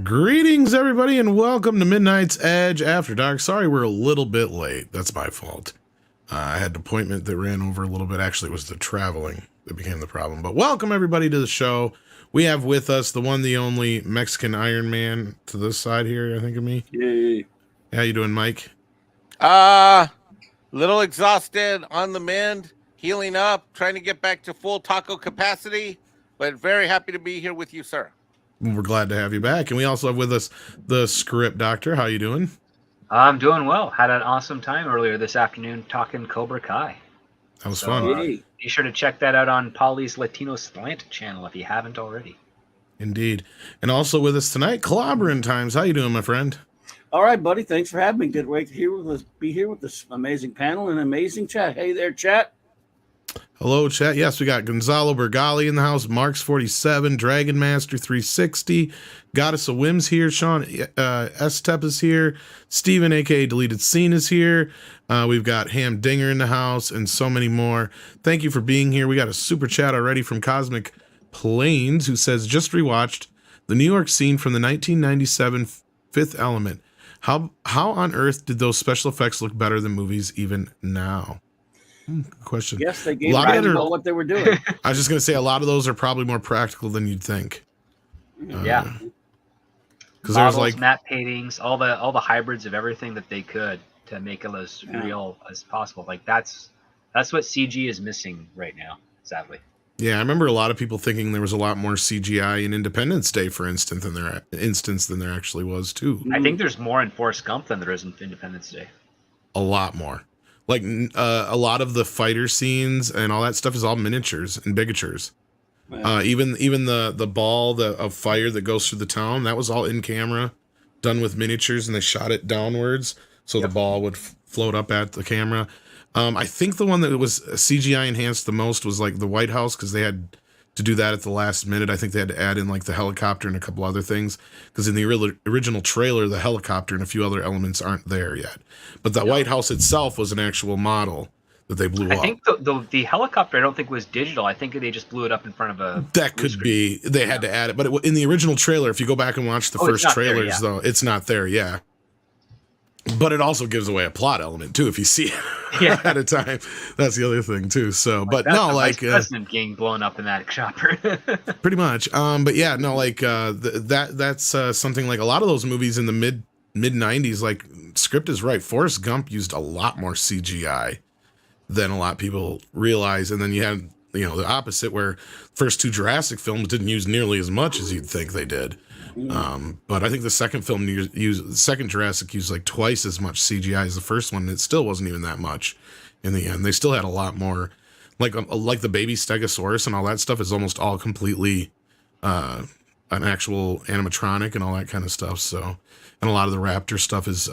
Greetings, everybody, and welcome to Midnight's Edge After Dark. Sorry we're a little bit late. That's my fault. I had an appointment that ran over a little bit. Actually, it was the traveling that became the problem. But welcome, everybody, to the show. We have with us the one, the only Mexican Iron Man to this side here, I think of me. Yay. How you doing, Mike? Little exhausted, on the mend, healing up, trying to get back to full taco capacity, but very happy to be here with you, sir. We're glad to have you back. And we also have with us the Script Doctor. How you doing? I'm doing well. Had an awesome time earlier this afternoon talking Cobra Kai. That was fun. Be sure to check that out on Polly's Latino Slant channel if you haven't already. Indeed. And also with us tonight, Clobbering Times. How you doing, my friend? All right, buddy. Thanks for having me. Good way to be here with this amazing panel and amazing chat. Hey there, chat. Hello, chat. Yes, we got Gonzalo Bergali in the house, Marks47, Dragon Master 360, Goddess of Whims here, Sean Estep is here, Steven, aka Deleted Scene, is here. We've got Ham Dinger in the house, and so many more. Thank you for being here. We got a super chat already from Cosmic Plains, who says, just rewatched the New York scene from the 1997 Fifth Element. How on earth did those special effects look better than movies even now? Good question. Yes, they gave about what they were doing. I was just going to say a lot of those are probably more practical than you'd think. Yeah. Because there's like matte paintings, all the hybrids of everything that they could to make it as real as possible. Like that's what CG is missing right now, sadly. Yeah, I remember a lot of people thinking there was a lot more CGI in Independence Day, for instance, than there actually was too. I think there's more in Forrest Gump than there is in Independence Day. A lot more. Like a lot of the fighter scenes and all that stuff is all miniatures and bigatures. Yeah. Even the ball of fire that goes through the town, that was all in camera, done with miniatures, and they shot it downwards so the ball would float up at the camera. I think the one that was CGI enhanced the most was like the White House, because they had to do that at the last minute. I think they had to add in like the helicopter and a couple other things, because in the original trailer, the helicopter and a few other elements aren't there yet. But the White House itself was an actual model that they blew up. I think the helicopter, I don't think was digital. I think they just blew it up in front of a... That could be. They had to add it. But in the original trailer, if you go back and watch the first trailers, though, it's not there, yeah. But it also gives away a plot element too if you see it at a time. That's the other thing too. So, like, but no, like president getting blown up in that chopper. Pretty much. But yeah, no, like that's something like a lot of those movies in the mid 90s. Like Script is right. Forrest Gump used a lot more CGI than a lot of people realize, and then you had the opposite where first two Jurassic films didn't use nearly as much as you'd think they did. But I think the second film the second Jurassic used like twice as much CGI as the first one, and it still wasn't even that much in the end. They still had a lot more, like the baby Stegosaurus and all that stuff is almost all completely an actual animatronic and all that kind of stuff. So, and a lot of the raptor stuff is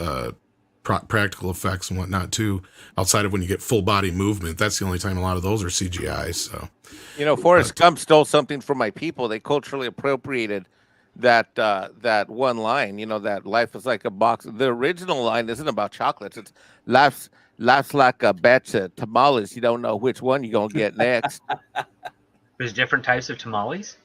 practical effects and whatnot too. Outside of when you get full body movement, that's the only time a lot of those are CGI. So, Forrest Gump stole something from my people. They culturally appropriated that one line, that life is like a box. The original line isn't about chocolates. It's life's like a batch of tamales. You don't know which one you're gonna get next. There's different types of tamales.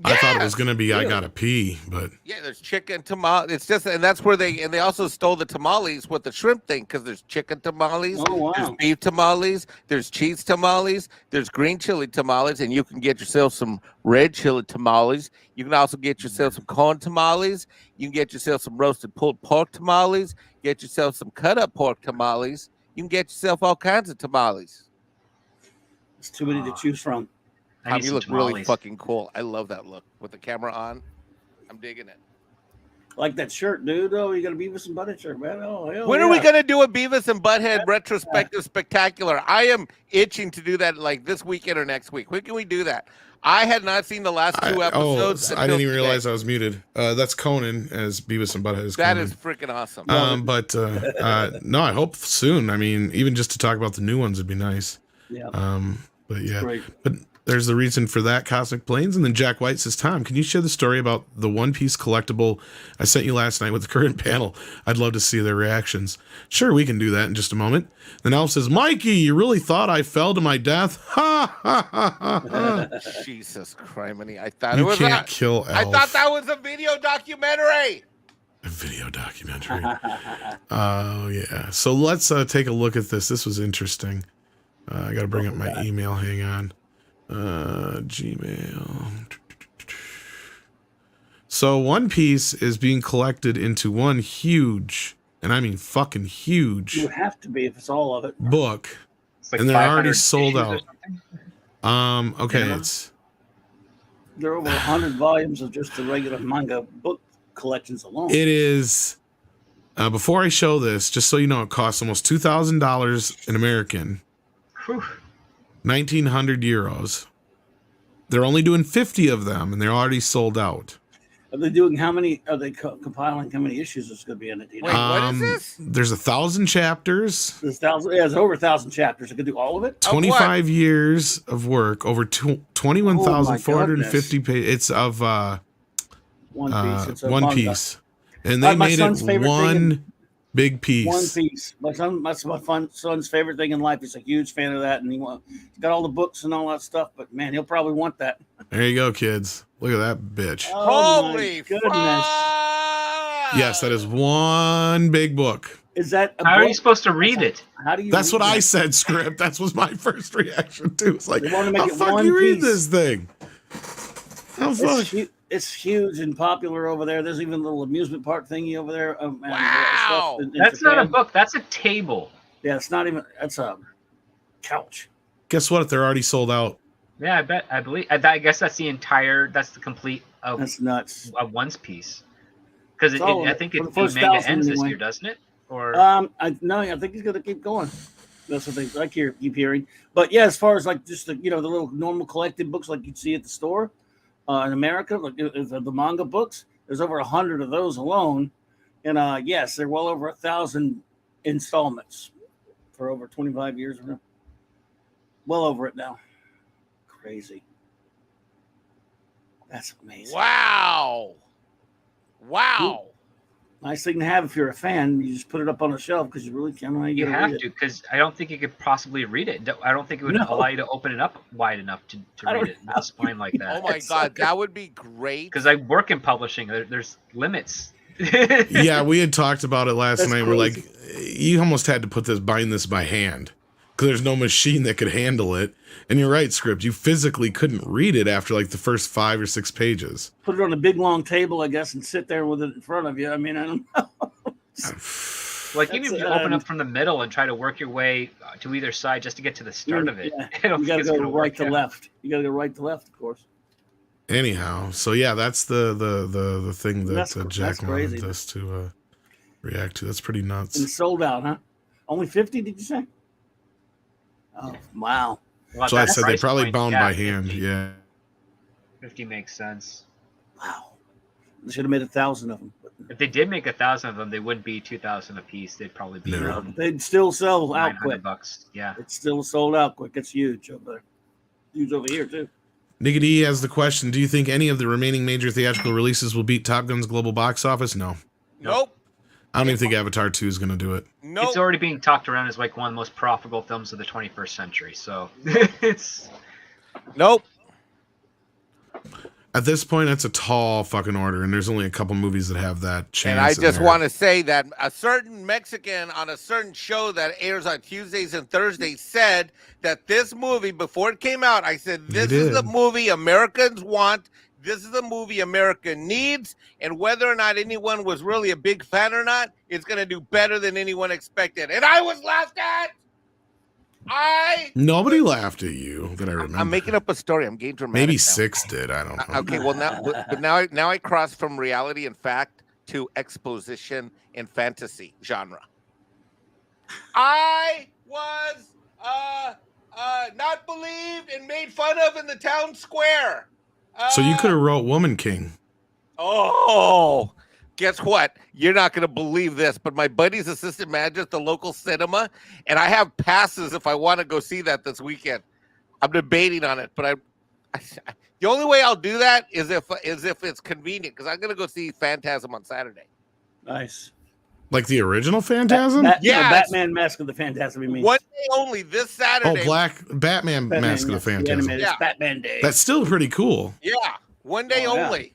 Yeah. I thought it was gonna be I gotta pee, but there's chicken tamale. It's just, and that's where they also stole the tamales with the shrimp thing, because there's chicken tamales, there's beef tamales, there's cheese tamales, there's green chili tamales, and you can get yourself some red chili tamales. You can also get yourself some corn tamales. You can get yourself some roasted pulled pork tamales. Get yourself some cut up pork tamales. You can get yourself all kinds of tamales. There's too many to choose from. You look really fucking cool. I love that look with the camera on. I'm digging it. Like that shirt, dude. Oh, you got a Beavis and Butthead shirt, man. Oh, hell when are we gonna do a Beavis and Butthead retrospective spectacular? I am itching to do that, like this weekend or next week. When can we do that? I had not seen the last two episodes. I didn't even realize I was muted. That's Conan as Beavis and Butthead is Conan. That is freaking awesome. No, I hope soon. I mean, even just to talk about the new ones would be nice. Yeah. But yeah. Great. But there's the reason for that, Cosmic Planes. And then Jack White says, Tom, can you share the story about the One Piece collectible I sent you last night with the current panel? I'd love to see their reactions. Sure, we can do that in just a moment. Then Elf says, Mikey, you really thought I fell to my death? Ha, ha, ha, ha, ha. Jesus criminy. I thought You it was can't kill Elf. I thought that was a video documentary. A video documentary. Oh, yeah. So let's take a look at this. This was interesting. I got to bring up my email. Hang on. Gmail. So One Piece is being collected into one huge, and I mean fucking huge, You have to be if it's all of it. book, It's like and they're already 500 sold issues or out. something. Okay, Minimum. it's There are over 100 volumes of just the regular manga book collections alone. it is. Before I show this, just so you know, it costs almost $2,000 in American, Whew. 1,900 euros. They're only doing 50 of them, and they're already sold out. Are they doing how many? Are they compiling how many issues is going to be in it? Do you know? Wait, what is this? There's 1,000 chapters, There's thousands. Yeah, it's over 1,000 chapters. It could do all of it. 25 years of work, over 21,450 pages. It's of One Piece. It's a One manga. Piece, and they My made son's it favorite one big piece. One Piece. That's my son's favorite thing in life. He's a huge fan of that, and he's got all the books and all that stuff. But man, he'll probably want that. There you go, kids. Look at that bitch. Oh, my Holy goodness! fuck! Yes, that is one big book. Is that a How are book? you supposed to read it? How do you? That's read what I that? said. Script. That was my first reaction too. It's like, They want to make how it fuck one you read piece. this thing? How fuck? It's huge and popular over there. There's even a little amusement park thingy over there. And Wow. stuff in That's not a Japan. book. That's a table. Yeah, it's not even. That's a couch. Guess what? They're already sold out. Yeah, I bet. I believe. I guess that's the entire. That's the complete of That's nuts. One Piece. Because It's all I of think it. it, For the the first manga 1,000 ends this anyway. year, doesn't it? Or I think he's gonna keep going. That's what I keep hearing. But yeah, as far as like just the the little normal collected books like you'd see at the store in America, like the manga books, there's over 100 of those alone, and yes, they're well over 1,000 installments for over 25 years now. Well over it now. Crazy. That's amazing. Wow. Wow. Nice thing to have if you're a fan. You just put it up on a shelf because you really can't. you have to, because I don't think you could possibly read it. I don't think it would No. allow you to open it up wide enough to I don't read it with a spine like Oh that. my God, that would be great. Because I work in publishing. There's limits. Yeah, we had talked about it last That's night. We're like, crazy. you almost had to bind this by hand because there's no machine that could handle it. And you're right, Script. You physically couldn't read it after like the first 5 or 6 pages. Put it on a big long table, I guess, and sit there with it in front of you. I mean, I don't know. Like even if That's, you open up from the middle and try to work your way to either side just to get to the start of it, Yeah. I don't You think got to it's go gonna right work to out. left. You got to go right to left, of course. Anyhow, so yeah, that's the thing that That's Jack crazy. wanted us to react to. That's pretty And nuts. it's sold out, huh? Only 50, did you say? Oh, wow. Well, So I that said they price probably point, bound yeah, by hand. 50. Yeah. 50 makes sense. Wow. They should have made 1,000 of them. But If they did make 1,000 of them, they wouldn't be 2,000 a piece. They'd probably be No. around they'd still sell out 900 quick. bucks. Yeah. It's still sold out quick. It's huge over there. Huge over here, too. Nicky D has the question: do you think any of the remaining major theatrical releases will beat Top Gun's global box office? No. Nope. I don't even think Avatar 2 is going to do it. Nope. It's already being talked around as like one of the most profitable films of the 21st century. So it's Nope. At this point, that's a tall fucking order, and there's only a couple movies that have that chance. And I in just there. want to say that a certain Mexican on a certain show that airs on Tuesdays and Thursdays said that this movie, before it came out, I said, this is the did. movie Americans want. This is the movie America needs. And whether or not anyone was really a big fan or not, it's going to do better than anyone expected. And I was laughed at. Nobody laughed at you that I remember. I'm making up a story. I'm getting dramatic. Maybe now. 6 did. I don't know. Okay, well now I cross from reality and fact to exposition and fantasy genre. I was not believed and made fun of in the town square. So you could have wrote Woman King. Oh, guess what? You're not going to believe this, but my buddy's assistant manager at the local cinema, and I have passes if I want to go see that this weekend. I'm debating on it, but the only way I'll do that is if it's convenient, because I'm going to go see Phantasm on Saturday. Nice. Like the original Phantasm? Yeah, Batman Mask of the Phantasm. You mean one day only this Saturday? Oh, Batman Mask of the Phantasm. It's Batman Day. That's still pretty cool. Yeah, one day only.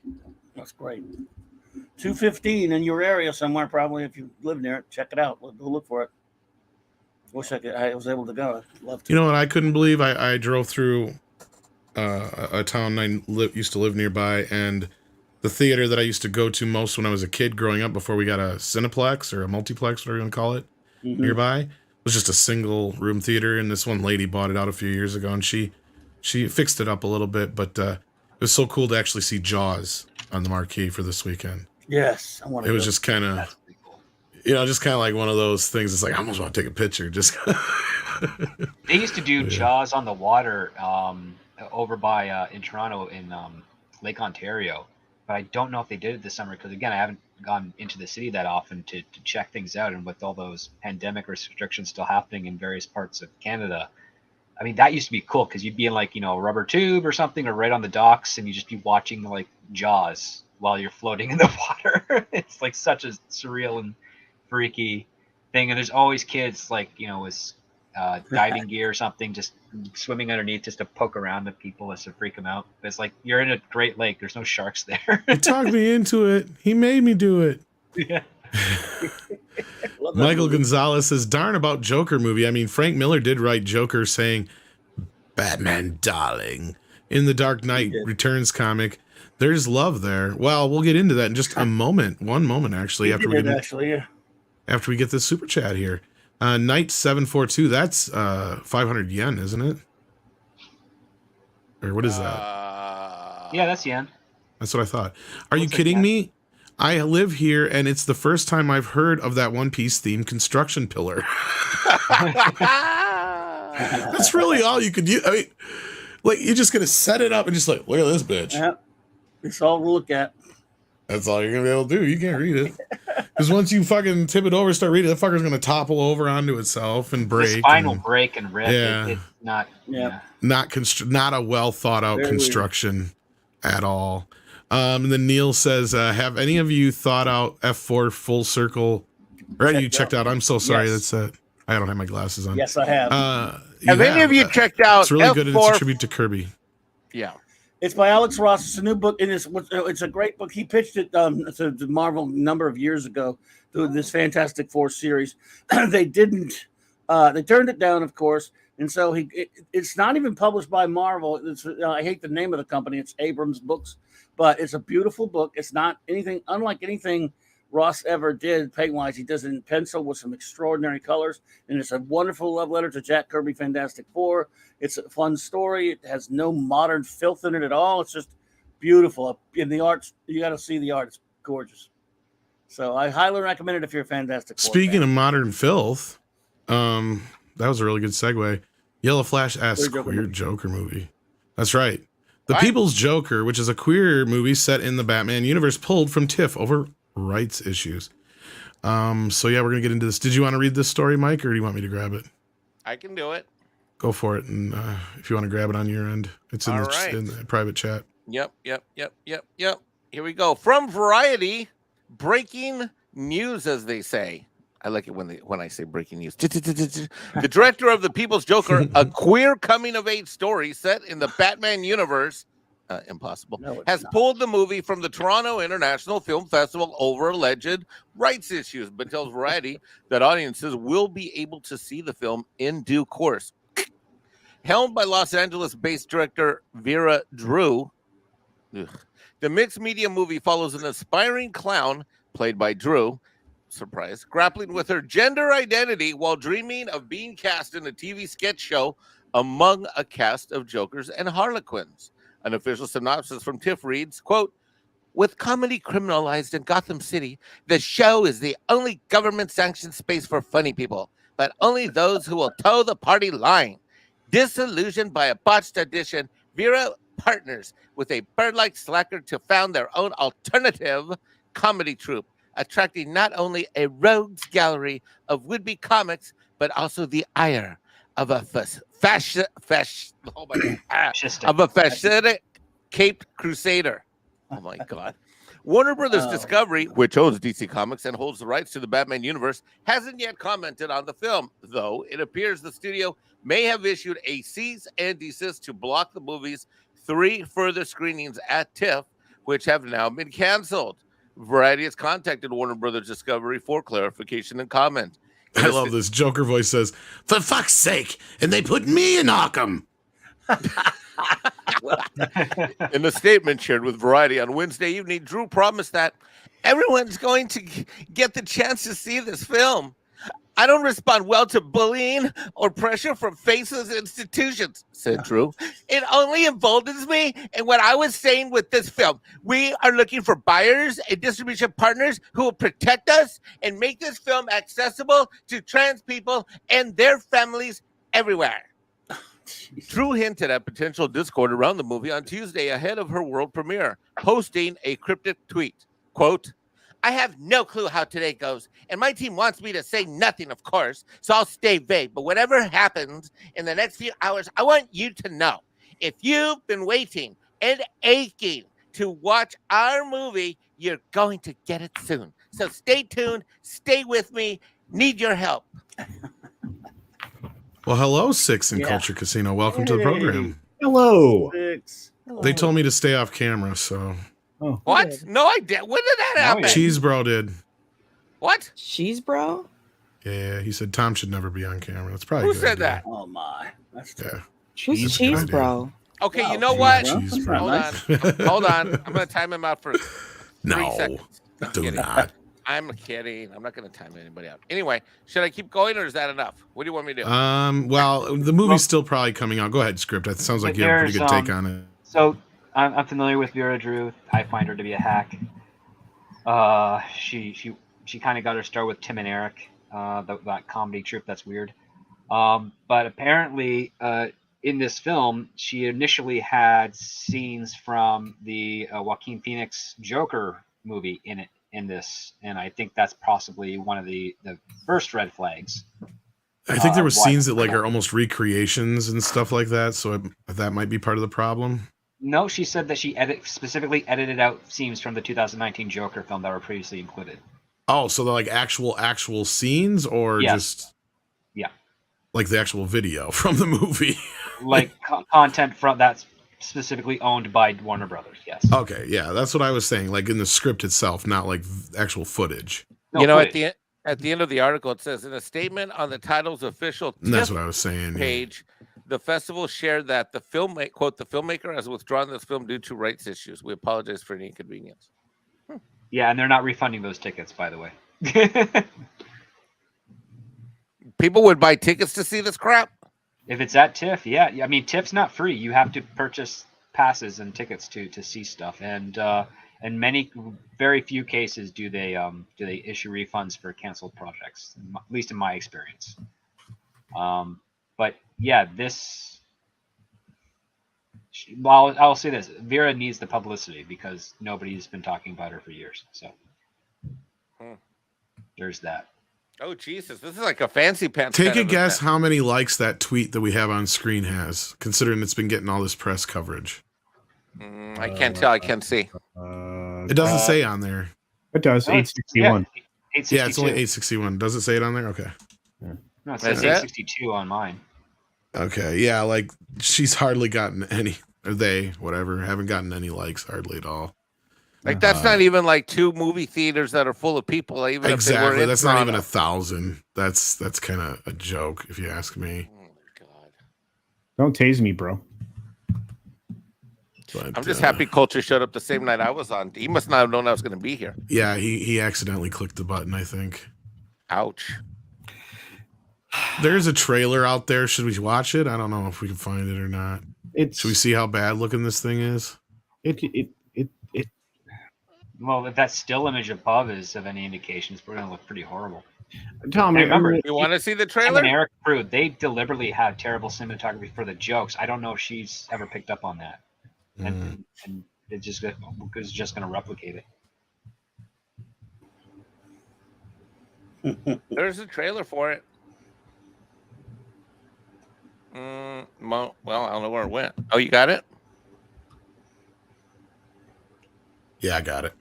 That's great. 2:15 in your area somewhere, probably if you live near it. Check it out. Go look for it. Wish I was able to go. I'd love to. You know what I couldn't believe? I drove through a town I used to live nearby, and the theater that I used to go to most when I was a kid growing up, before we got a Cineplex or a multiplex, whatever you want to call it, nearby, was just a single room theater. And this one lady bought it out a few years ago, and she fixed it up a little bit, but it was so cool to actually see Jaws on the marquee for this weekend. Yes, I want to. It was just kind of, just kind of like one of those things. It's like I almost want to take a picture. Just they used to do Jaws on the water over by in Toronto in Lake Ontario. But I don't know if they did it this summer because, again, I haven't gone into the city that often to check things out. And with all those pandemic restrictions still happening in various parts of Canada, I mean, that used to be cool because you'd be in like, a rubber tube or something, or right on the docks, and you just be watching like Jaws while you're floating in the water. It's like such a surreal and freaky thing. And there's always kids like, with diving gear or something, just swimming underneath just to poke around at people just to freak them out. It's like you're in a great lake. There's no sharks there. He talked me into it. He made me do it. Yeah. Michael Gonzalez says, darn about Joker movie. I mean, Frank Miller did write Joker saying, Batman, darling, in the Dark Knight Returns comic. There's love there. Well, we'll get into that in just a moment. One moment, actually, after we get this super chat here. Knight 742, that's 500 yen, isn't it? Or what is that? Yeah, that's yen. That's what I thought. Are you kidding me? I live here, and it's the first time I've heard of that One Piece themed construction pillar. That's really all you could use. I mean, like, you're just going to set it up and just like, look at this bitch. Yeah, it's all to look at. That's all you're going to be able to do. You can't read it. Because once you fucking tip it over and start reading, the fucker's going to topple over onto itself and break. The spine will break and rip. Yeah. It's not. Yeah. Not a well thought out construction at all. And then Neil says, have any of you thought out F4 Full Circle? Or you checked out? I'm so sorry. Yes. That's I don't have my glasses on. Yes, I have. Have any of you checked out? It's really F4? good, and it's a tribute to Kirby. Yeah. It's by Alex Ross. It's a new book, and it's a great book. He pitched it to Marvel a number of years ago through this Fantastic Four series. They didn't. They turned it down, of course, and so it's not even published by Marvel. I hate the name of the company. It's Abrams Books, but it's a beautiful book. It's not anything unlike anything Ross ever did paint-wise. He does it in pencil with some extraordinary colors, and it's a wonderful love letter to Jack Kirby Fantastic Four. It's a fun story. It has no modern filth in it at all. It's just beautiful. In the art, you got to see the art. It's gorgeous. So I highly recommend it if you're a Fantastic Four Speaking fan. of modern filth, that was a really good segue. Yellow Flash asks, queer Joker movie. That's right. The People's Joker, which is a queer movie set in the Batman universe, pulled from TIFF over rights issues. So yeah, we're gonna get into this. Did you want to read this story, Mike, or do you want me to grab it? I can do it. Go for it, and if you want to grab it on your end, it's in the private chat. Yep. Here we go. From Variety, breaking news, as they say. I like it when I say breaking news. The director of The People's Joker, a queer coming-of-age story set in the Batman universe, impossible, has pulled the movie from the Toronto International Film Festival over alleged rights issues, but tells Variety that audiences will be able to see the film in due course. Helmed by Los Angeles-based director Vera Drew, the mixed media movie follows an aspiring clown, played by Drew, surprise, grappling with her gender identity while dreaming of being cast in a TV sketch show among a cast of Jokers and Harlequins. An official synopsis from TIFF reads, quote, with comedy criminalized in Gotham City, the show is the only government-sanctioned space for funny people, but only those who will toe the party line. Disillusioned by a botched audition, Vera partners with a bird-like slacker to found their own alternative comedy troupe, attracting not only a rogues gallery of would-be comics, but also the ire of a fascistic caped crusader. Oh my God. Warner Brothers Discovery, which owns DC Comics and holds the rights to the Batman universe, hasn't yet commented on the film, though it appears the studio may have issued a cease and desist to block the movie's 3 further screenings at TIFF, which have now been canceled. Variety has contacted Warner Brothers Discovery for clarification and comment. I love this. Joker voice says, "For fuck's sake!" And they put me in Arkham. In a statement shared with Variety on Wednesday evening, Drew promised that everyone's going to get the chance to see this film. I don't respond well to bullying or pressure from faceless institutions, said Drew. It only emboldens me in what I was saying with this film. We are looking for buyers and distribution partners who will protect us and make this film accessible to trans people and their families everywhere. Drew hinted at potential discord around the movie on Tuesday ahead of her world premiere, posting a cryptic tweet. Quote, I have no clue how today goes, and my team wants me to say nothing, of course, so I'll stay vague. But whatever happens in the next few hours, I want you to know. If you've been waiting and aching to watch our movie, you're going to get it soon. So stay tuned, stay with me, need your help. Well, hello, Six in Culture Casino. Welcome to the program. Hello. Six. They told me to stay off camera, so. Oh. What? No, I did. When did that happen? Cheese Bro did. What? Cheese Bro? Yeah, he said Tom should never be on camera. That's probably Who said that? Oh my. That's Yeah. Who's Cheese Bro? Okay, Wow, you know what? Cheese Bro. Hold on. Hold on. I'm going to time him out for 3 No, seconds. do not. I'm kidding. I'm not going to time anybody out. Anyway, should I keep going or is that enough? What do you want me to do? Well, the movie's still probably coming out. Go ahead, Script. It sounds like you have a pretty good take on it. So I'm familiar with Vera Drew. I find her to be a hack. She kind of got her start with Tim and Eric, that comedy troupe. That's weird. But apparently, in this film, she initially had scenes from the Joaquin Phoenix Joker movie in this, and I think that's possibly one of the first red flags. I think there were scenes that are almost recreations and stuff like that, so that might be part of the problem. No, she said that she specifically edited out scenes from the 2019 Joker film that were previously included. Oh, so they're like actual scenes, or just like the actual video from the movie, like content from that's specifically owned by Warner Brothers. Yes. Okay, yeah, that's what I was saying. Like in the script itself, not like actual footage. No, footage. At the end of the article, it says in a statement on the title's official that's what I was saying page. The festival shared that the filmmaker has withdrawn this film due to rights issues. We apologize for any inconvenience. Yeah, and they're not refunding those tickets, by the way. People would buy tickets to see this crap? If it's at TIFF, yeah. I mean, TIFF's not free. You have to purchase passes and tickets to see stuff. And in very few cases do they issue refunds for canceled projects, at least in my experience. But yeah, I'll say this: Vera needs the publicity because nobody's been talking about her for years. So there's that. Oh Jesus, this is like a fancy pants. Take a guess how many likes that tweet that we have on screen has, considering it's been getting all this press coverage. I can't tell. I can't see. It doesn't say on there. It does. 861. Yeah, it's only 861. Does it say it on there? Okay. No, it says 862 on mine. Okay, yeah, like she's hardly gotten any, or they, whatever, haven't gotten any likes hardly at all. Like that's not even like 2 movie theaters that are full of people. Even exactly, if they were that's not even 1,000. That's kind of a joke, if you ask me. Oh my God! Don't tase me, bro. But, I'm just happy Culture showed up the same night I was on. He must not have known I was going to be here. Yeah, he accidentally clicked the button, I think. Ouch. There's a trailer out there. Should we watch it? I don't know if we can find it or not. Should we see how bad looking this thing is? Well, if that still image above is of any indication, it's going to look pretty horrible. Tom, I remember. You want to see the And trailer? Eric Crew, they deliberately have terrible cinematography for the jokes. I don't know if she's ever picked up on that, and it's just going to replicate it. There's a trailer for it. Well, I don't know where it went. Oh, you got it? Yeah, I got it.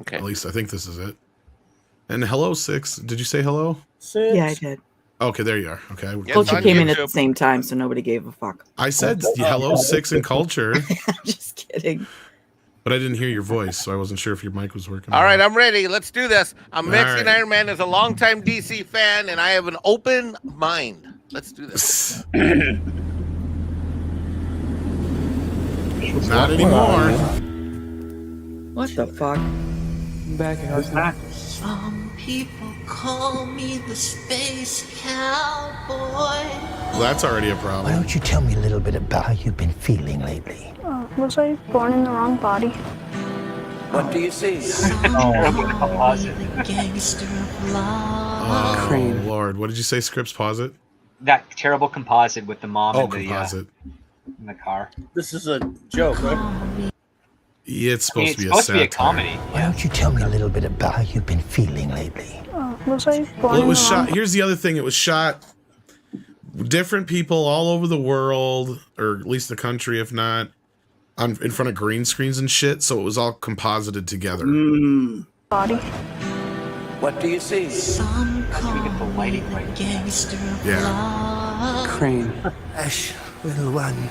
Okay. At least I think this is it. And hello, 6. Did you say hello? 6. Yeah, I did. Okay, there you are. Okay. Yeah, Culture on came in at YouTube. the same time, so nobody gave a fuck. I said hello, 6 in culture, I'm just kidding. but I didn't hear your voice, so I wasn't sure if your mic was working. All right, I'm ready. Let's do this. Mexican right. Iron Man is a longtime DC fan, and I have an open mind. Let's do this. Not anymore. What the fuck? Some people call me the space cowboy. Well, that's already a Why problem. don't you tell me a little bit about how you've been feeling lately? Was I born in the wrong body? What do you see? Gangster of love. Oh, Lord. What did you say, Scripps? Pause it? That terrible composite with the mom Oh, in composite. in the car. This is a joke, right? Yeah, it's I mean, supposed it's to be supposed to be a satire. comedy. Why don't you tell me a little bit about how you've been feeling lately? Was I born Well, it in was the wrong shot. Here's the other thing. It was shot different people all over the world, or at least the country, if not, in front of green screens and shit. So it was all composited together. body? What do you see? Some call We get the lighting me right. the gangster of Yeah. love. Hush, little one.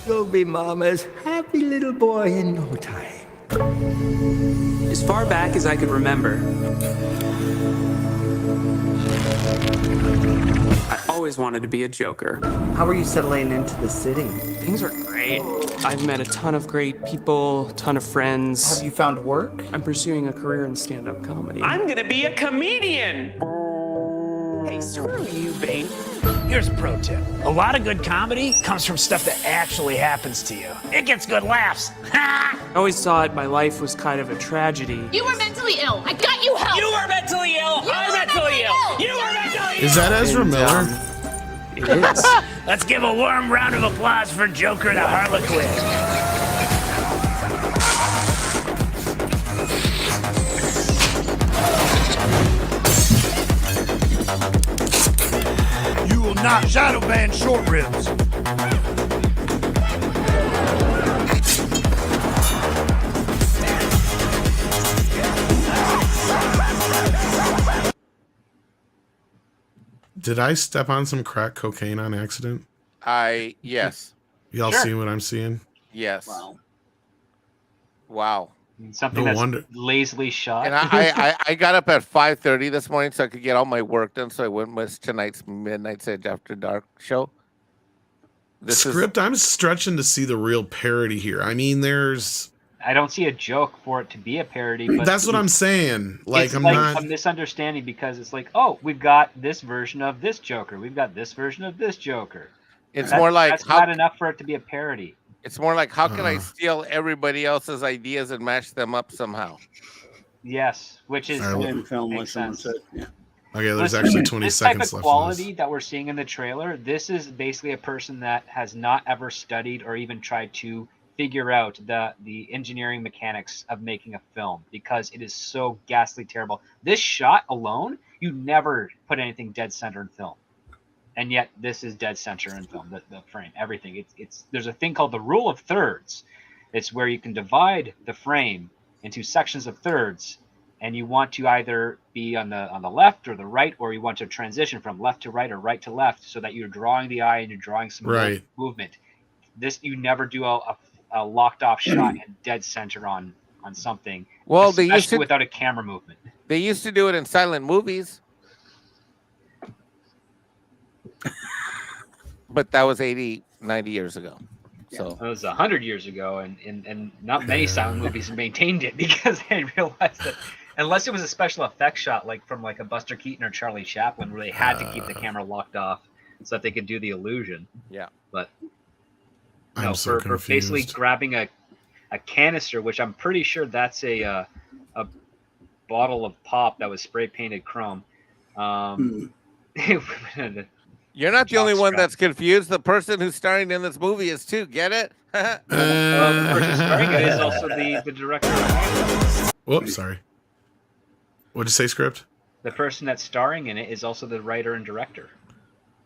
You'll be Mama's happy little boy in no time. As far back as I could remember, I always wanted to be a Joker. How are you settling into the city? Things are great. I've met a ton of great people, ton of friends. Have you found work? I'm pursuing a career in stand-up comedy. I'm gonna be a comedian! Hey, screw you, Bane. Here's a pro tip. A lot of good comedy comes from stuff that actually happens to you. It gets good laughs. I always thought my life was kind of a tragedy. You were mentally ill. I got you help. You were mentally ill. I'm mentally ill. You were mentally ill. Is that Ezra Miller? It is. Let's give a warm round of applause for Joker the Harlequin. You will not shadow ban short ribs. Did I step on some crack cocaine on accident? Yes. Y'all Sure. see what I'm seeing? Yes. Wow. Wow. Something No that's wonder. lazily shot. And I got up at 5:30 this morning so I could get all my work done, so I wouldn't miss tonight's Midnight Edge After Dark show. Script, I'm stretching to see the real parody here. I mean, there's... I don't see a joke for it to be a parody. But That's what I'm saying. Like, it's I'm like not... a misunderstanding because it's like, oh, we've got this version of this Joker. We've got this version of this Joker. It's more like that's not enough for it to be a parody. It's more like how can I steal everybody else's ideas and mash them up somehow? Yes, which is Film, like makes someone sense. said. Yeah. Okay, there's Listen, actually 20 this type seconds of left. quality that we're seeing in the trailer, this is basically a person that has not ever studied or even tried to figure out the engineering mechanics of making a film because it is so ghastly terrible. This shot alone, you never put anything dead center in film. And yet this is dead center in film, the frame, everything. It's there's a thing called the rule of thirds. It's where you can divide the frame into sections of thirds, and you want to either be on the left or the right, or you want to transition from left to right or right to left, so that you're drawing the eye and you're drawing some movement. This you never do a locked off shot and dead center on something. Well, especially they used to, without a camera movement. They used to do it in silent movies. But that was 80, 90 years ago. So it was 100 years ago, and not many silent movies maintained it because they realized that unless it was a special effects shot like from like a Buster Keaton or Charlie Chaplin, where they had to keep the camera locked off so that they could do the illusion. Yeah. But I'm so for basically grabbing a canister, which I'm pretty sure that's a bottle of pop that was spray painted chrome. You're not the only one that's confused. The person who's starring in this movie is too. Get it? The person starring it is also the director. Whoops, sorry. What'd you say, Script? The person that's starring in it is also the writer and director.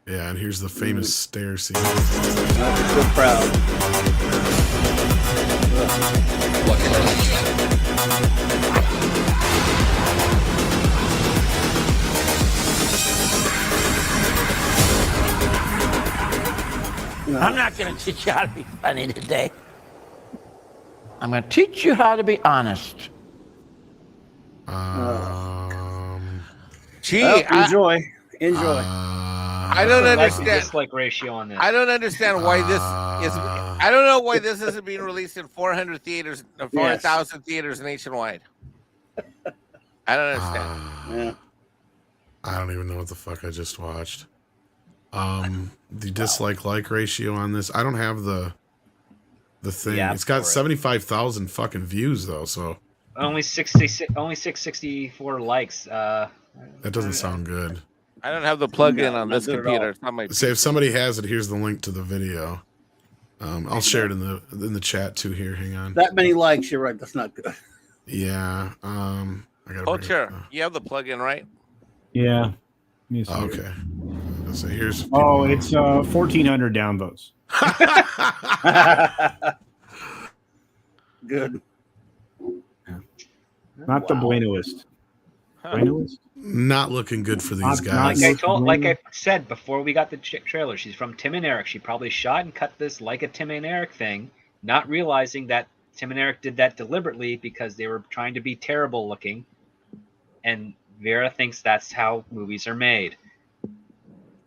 Yeah, and here's the famous stair scene. I'm so proud. I'm not going to teach you how to be funny today. I'm going to teach you how to be honest. Gee, enjoy. I don't understand. Dislike ratio on this. I don't understand why this is. I don't know why this isn't being released in 400 theaters, 4,000 theaters nationwide. I don't understand. I don't even know what the fuck I just watched. The dislike ratio on this. I don't have the thing. Yeah, it's got 75,000 fucking views though. So only 664 likes. That doesn't sound good. I don't have the plug-in on this computer. It's not my Say if somebody has it, here's the link to the video. I'll share it in the chat too. Here, hang on. That many likes, you're right. That's not good. Yeah. I gotta. Culture. You have the plug-in, right? Yeah. Okay. So here's. Oh, it's 1,400 downvotes. Good. Not the buenoest. Buenoest? Not looking good for these guys. Like I said before we got the trailer, she's from Tim and Eric. She probably shot and cut this like a Tim and Eric thing, not realizing that Tim and Eric did that deliberately because they were trying to be terrible looking. And Vera thinks that's how movies are made.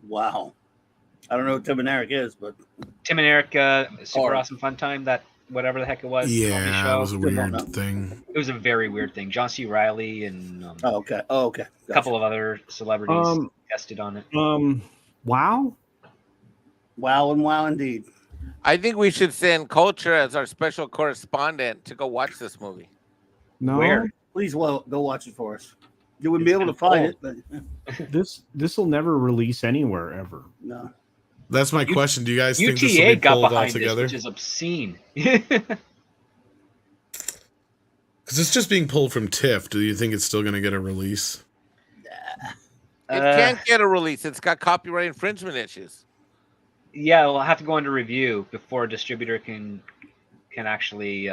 Wow. I don't know what Tim and Eric is, but Tim and Eric, Super Awesome Fun Time, that whatever the heck it was. Yeah, it was a weird thing. It was a very weird thing. John C. Reilly and okay. Gotcha. A couple of other celebrities guested on it. Wow. Wow indeed. I think we should send Culture as our special correspondent to go watch this movie. No. Where? Please, go watch it for us. You wouldn't be able to find it, but this will never release anywhere ever. No. That's my question. Do you guys think UTA this will be got pulled behind altogether? this, which is obscene. Because it's just being pulled from TIFF. Do you think it's still going to get a release? It can't get a release. It's got copyright infringement issues. Yeah, we'll have to go into review before a distributor can actually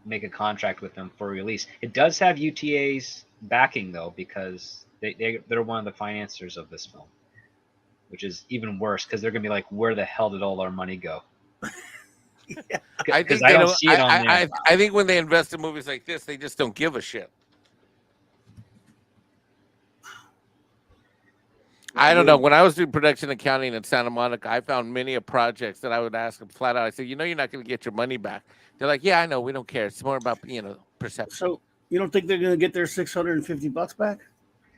make a contract with them for release. It does have UTA's backing though, because they're one of the financiers of this film, which is even worse because they're gonna be like, where the hell did all our money go? I think I don't see it on there. I think when they invest in movies like this, they just don't give a shit. I don't know. When I was doing production accounting in Santa Monica, I found many of projects that I would ask them flat out. I said, you're not going to get your money back. They're like, yeah, I know. We don't care. It's more about, perception. So you don't think they're going to get their $650 back?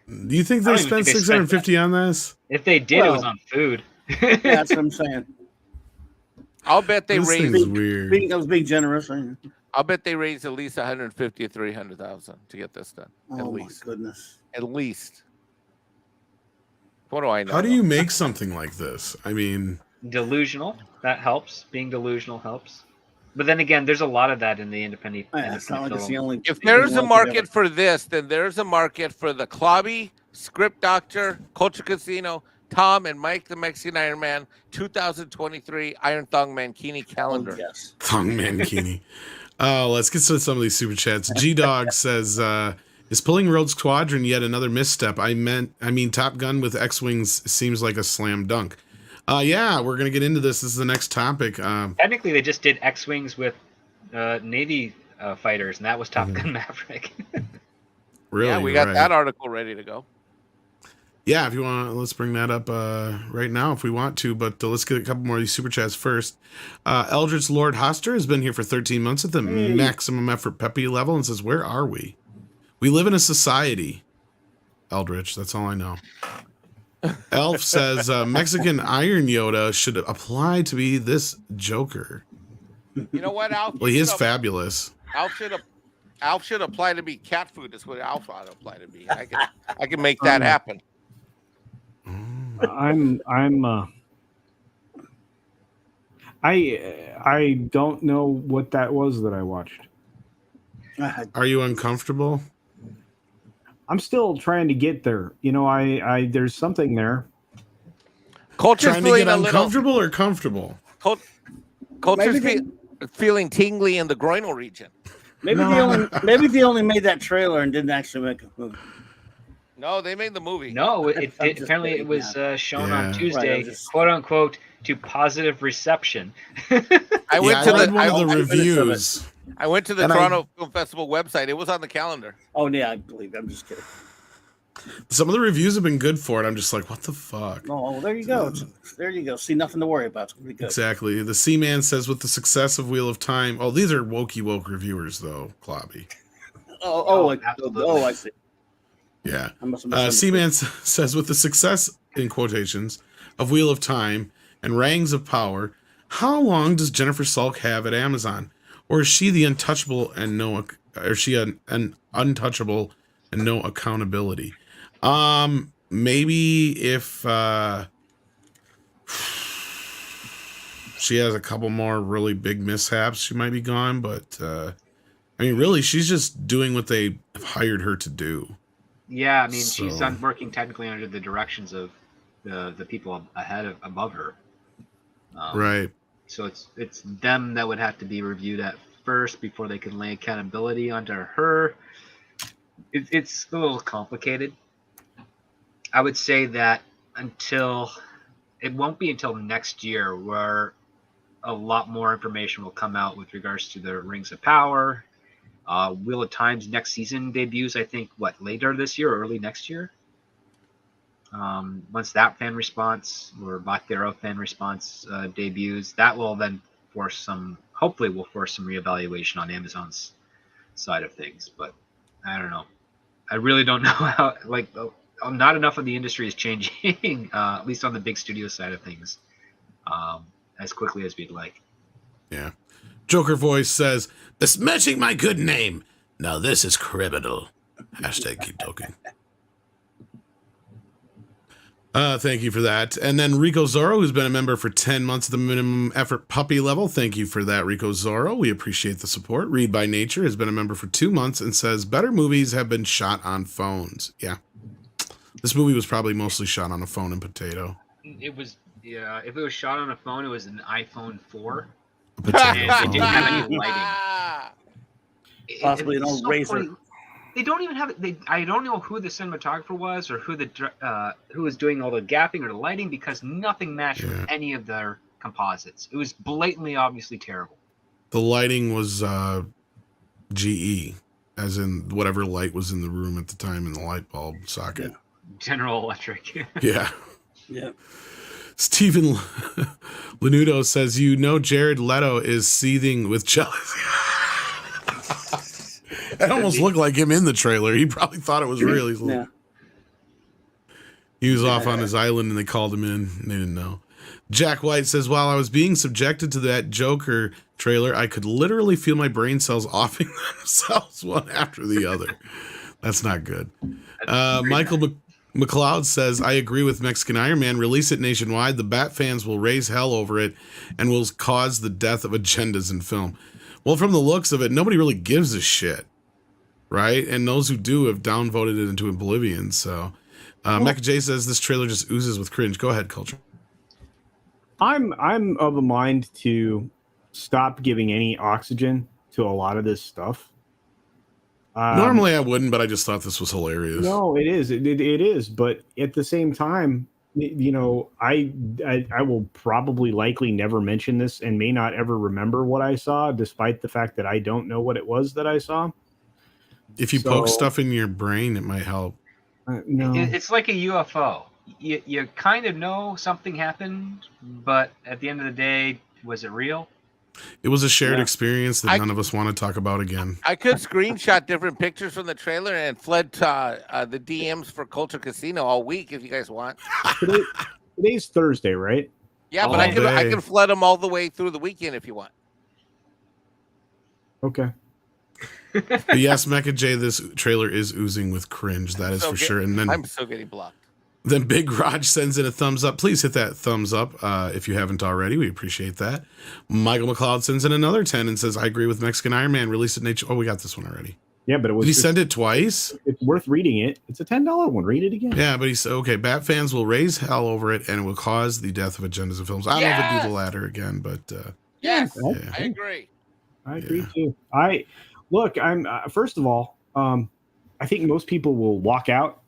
Do you think they spent $650 on this? If they did, it was on food. Yeah, that's what I'm saying. I'll bet they raised. Weird. I was being generous. I'll bet they raised at least $150,000 to $300,000 to get this done. At least. My goodness. At least. What do I know? How do you make something like this? I mean, delusional. That helps. Being delusional helps. But then again, there's a lot of that in the independent. It's not like it's the only. If there's a market for this, then there's a market for the Clobby, Script Doctor, Culture Casino, Tom, and Mike the Mexican Iron Man 2023 Iron Thong Mankini calendar. Yes. Thong Mankini. Let's get to some of these super chats. G-Dog says, is pulling Rogue Squadron yet another misstep? I mean, Top Gun with X-Wings seems like a slam dunk. Yeah, we're going to get into this. This is the next topic. Technically, they just did X-Wings with Navy fighters, and that was Top Gun Maverick. Really? Yeah, we got that article ready to go. Yeah, if you want, let's bring that up right now if we want to, but let's get a couple more of these super chats first. Eldritch Lord Hoster has been here for 13 months at the maximum effort Peppy level and says, where are we? We live in a society, Eldritch. That's all I know. Elf says, Mexican Iron Yoda should apply to be this Joker. You know what, Alf? Well, he is fabulous. Alf Alf should apply to me. Cat food is what Alf ought to apply to me. I can make that happen. I don't know what that was that I watched. Are you uncomfortable? I'm still trying to get there. You know, I there's something there. Culture's Trying to feeling get a little uncomfortable or comfortable? Culture's feeling tingly in the groinal region. Maybe they only made that trailer and didn't actually make a movie. No, they made the movie. No, apparently it was shown on Tuesday, quote unquote, to positive reception. I went to one of the reviews. I went to the Toronto Film Festival website. It was on the calendar. Oh yeah, I believe. I'm just kidding. Some of the reviews have been good for it. I'm just like, what the fuck? Oh, well, there you go. There you go. See, nothing to worry about. It's gonna be good. Exactly. The Seaman says, with the success of Wheel of Time. Oh, these are woke reviewers, though, Clobby. I see. Yeah. Seaman says, with the success, in quotations, of Wheel of Time and Rings of Power, how long does Jennifer Salk have at Amazon? Or is she the untouchable and no, or is she an untouchable and no accountability? Maybe if she has a couple more really big mishaps, she might be gone. But I mean, really, she's just doing what they have hired her to do. Yeah, I mean, she's working technically under the directions of the people above her. Right. So it's them that would have to be reviewed at first before they can lay accountability onto her. It's a little complicated. I would say that it won't be until next year where a lot more information will come out with regards to the Rings of Power. Wheel of Time's next season debuts, I think, later this year or early next year? Once that fan response or Bactero fan response debuts, that will then hopefully will force some reevaluation on Amazon's side of things. But I don't know. I really don't know how, not enough of the industry is changing, at least on the big studio side of things, as quickly as we'd like. Yeah. Joker Voice says, besmirching my good name. Now this is criminal. Hashtag keep talking. Thank you for that. And then Rico Zorro, who's been a member for 10 months at the minimum effort puppy level. Thank you for that, Rico Zorro. We appreciate the support. Read by Nature has been a member for 2 months and says, better movies have been shot on phones. Yeah. This movie was probably mostly shot on a phone and potato. It was, yeah. If it was shot on a phone, it was an iPhone 4. A potato and it didn't have any lighting. Possibly an old razor. They don't even have it. I don't know who the cinematographer was or who was doing all the gapping or the lighting, because nothing matched with any of their composites. It was blatantly, obviously terrible. The lighting was GE, as in whatever light was in the room at the time in the light bulb socket. General Electric. Yeah. Yeah. Stephen Lanudo says, Jared Leto is seething with jealousy. That almost looked like him in the trailer. He probably thought it was real. Yeah. He was off on his island and they called him in and they didn't know. Jack White says, while I was being subjected to that Joker trailer, I could literally feel my brain cells offing themselves one after the other. That's not good. Michael McLeod says, I agree with Mexican Iron Man. Release it nationwide. The Bat fans will raise hell over it and will cause the death of agendas in film. Well, from the looks of it, nobody really gives a shit, right? And those who do have downvoted it into oblivion. So, Mecha J says this trailer just oozes with cringe. Go ahead, Culture. I'm of a mind to stop giving any oxygen to a lot of this stuff. Normally I wouldn't, but I just thought this was hilarious. No, it is. It is. But at the same time, I will probably likely never mention this and may not ever remember what I saw, despite the fact that I don't know what it was that I saw. If you poke stuff in your brain, it might help. No. It's like a UFO. You kind of know something happened, but at the end of the day, was it real? It was a shared experience that none of us want to talk about again. I could screenshot different pictures from the trailer and fled to the DMs for Culture Casino all week if you guys want. Today's Thursday, right? Yeah, but I can flood them all the way through the weekend if you want. Okay. But yes, Mecha J, this trailer is oozing with cringe. That is for sure. And then I'm still getting blocked. Then Big Raj sends in a thumbs up. Please hit that thumbs up if you haven't already. We appreciate that. Michael McLeod sends in another 10 and says, I agree with Mexican Iron Man. Release it nature. Oh, we got this one already. Yeah, but it was. Did he send it twice? It's worth reading it. It's a $10 one. Read it again. Yeah, but he said, okay, Bat fans will raise hell over it and it will cause the death of agendas and films. I don't know if it'd do the latter again, but. Yes, yeah. I agree. I agree too. I'm first of all, I think most people will walk out.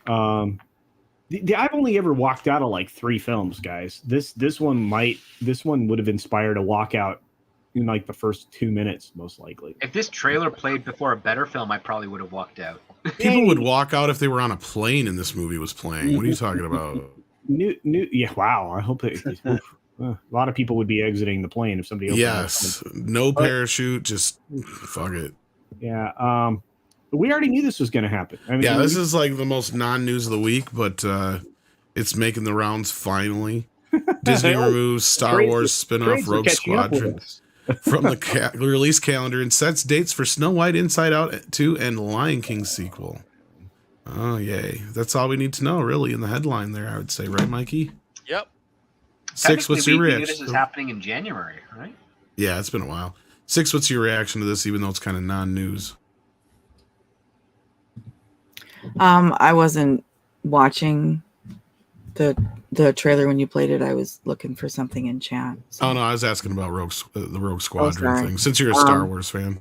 I've only ever walked out of like 3 films, guys. This one would have inspired a walkout in like the first 2 minutes, most likely. If this trailer played before a better film, I probably would have walked out. People would walk out if they were on a plane and this movie was playing. What are you talking about? Yeah, wow. I hope that a lot of people would be exiting the plane if somebody. Yes, no parachute, just fuck it. Yeah, we already knew this was going to happen. I mean, yeah, this is like the most non-news of the week, but it's making the rounds finally. Disney removes Star Wars spin-off Rogue Squadron from the release calendar and sets dates for Snow White, Inside Out 2, and Lion King sequel. Oh, yay. That's all we need to know, really, in the headline there, I would say. Right, Mikey? Yep. 6, what's your we knew reaction? This is happening in January, right? Yeah, it's been a while. 6, what's your reaction to this, even though it's kind of non-news? I wasn't watching the trailer when you played it. I was looking for something in chat. So. Oh no, I was asking about the Rogue Squadron thing. Since you're a Star Wars fan.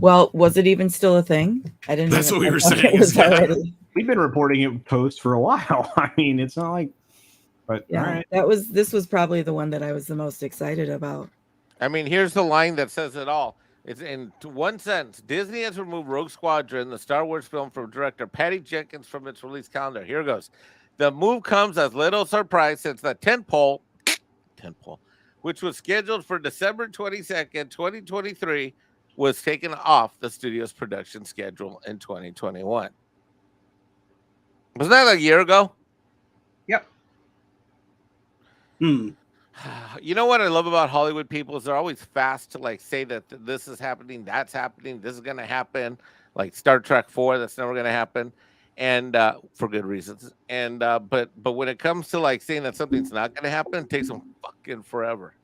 Well, was it even still a thing? I didn't. That's what we were saying. We've been reporting it post for a while. I mean, it's not like. But yeah, this was probably the one that I was the most excited about. I mean, here's the line that says it all. It's in one sentence. Disney has removed Rogue Squadron, the Star Wars film, from director Patty Jenkins from its release calendar. Here goes. The move comes as little surprise since the tentpole, which was scheduled for December 22nd, 2023, was taken off the studio's production schedule in 2021. Wasn't that a year ago? Yep. You know what I love about Hollywood people is they're always fast to like say that this is happening, that's happening, this is going to happen. Like Star Trek 4, that's never going to happen, and for good reasons. And but when it comes to like saying that something's not going to happen, it takes them fucking forever.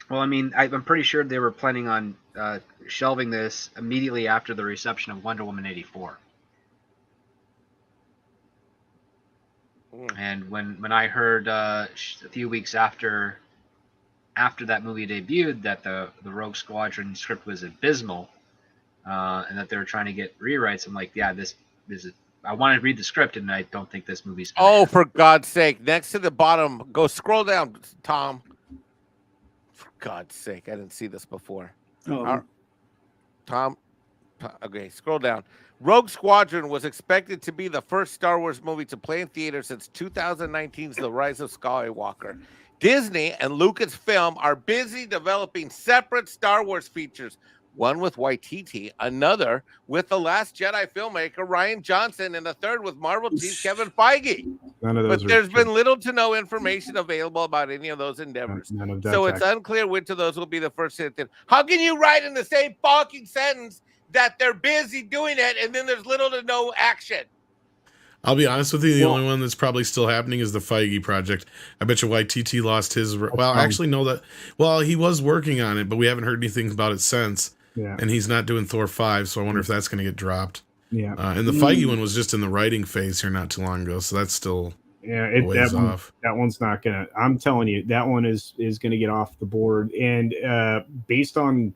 Well, I mean, I'm pretty sure they were planning on shelving this immediately after the reception of Wonder Woman 84. And when I heard a few weeks after that movie debuted that the Rogue Squadron script was abysmal, and that they were trying to get rewrites, I'm like, yeah, this is. I want to read the script, and I don't think this movie's. Oh, for God's sake! Next to the bottom, go scroll down, Tom. For God's sake, I didn't see this before. Tom, okay, scroll down. Rogue Squadron was expected to be the first Star Wars movie to play in theaters since 2019's The Rise of Skywalker. Disney and Lucasfilm are busy developing separate Star Wars features, one with Waititi, another with The Last Jedi filmmaker Rian Johnson, and the third with Marvel chief Kevin Feige. But there's been little to no information available about any of those endeavors. So it's unclear which of those will be the first hit. How can you write in the same fucking sentence that they're busy doing it, and then there's little to no action? I'll be honest with you, the only one that's probably still happening is the Feige project. I bet you YTT lost his... Well, actually, no, that... Well, he was working on it, but we haven't heard anything about it since. Yeah. And he's not doing Thor 5, so I wonder if that's going to get dropped. Yeah. And the Feige one was just in the writing phase here not too long ago, so that's still that one's not going to... I'm telling you, that one is going to get off the board. And based on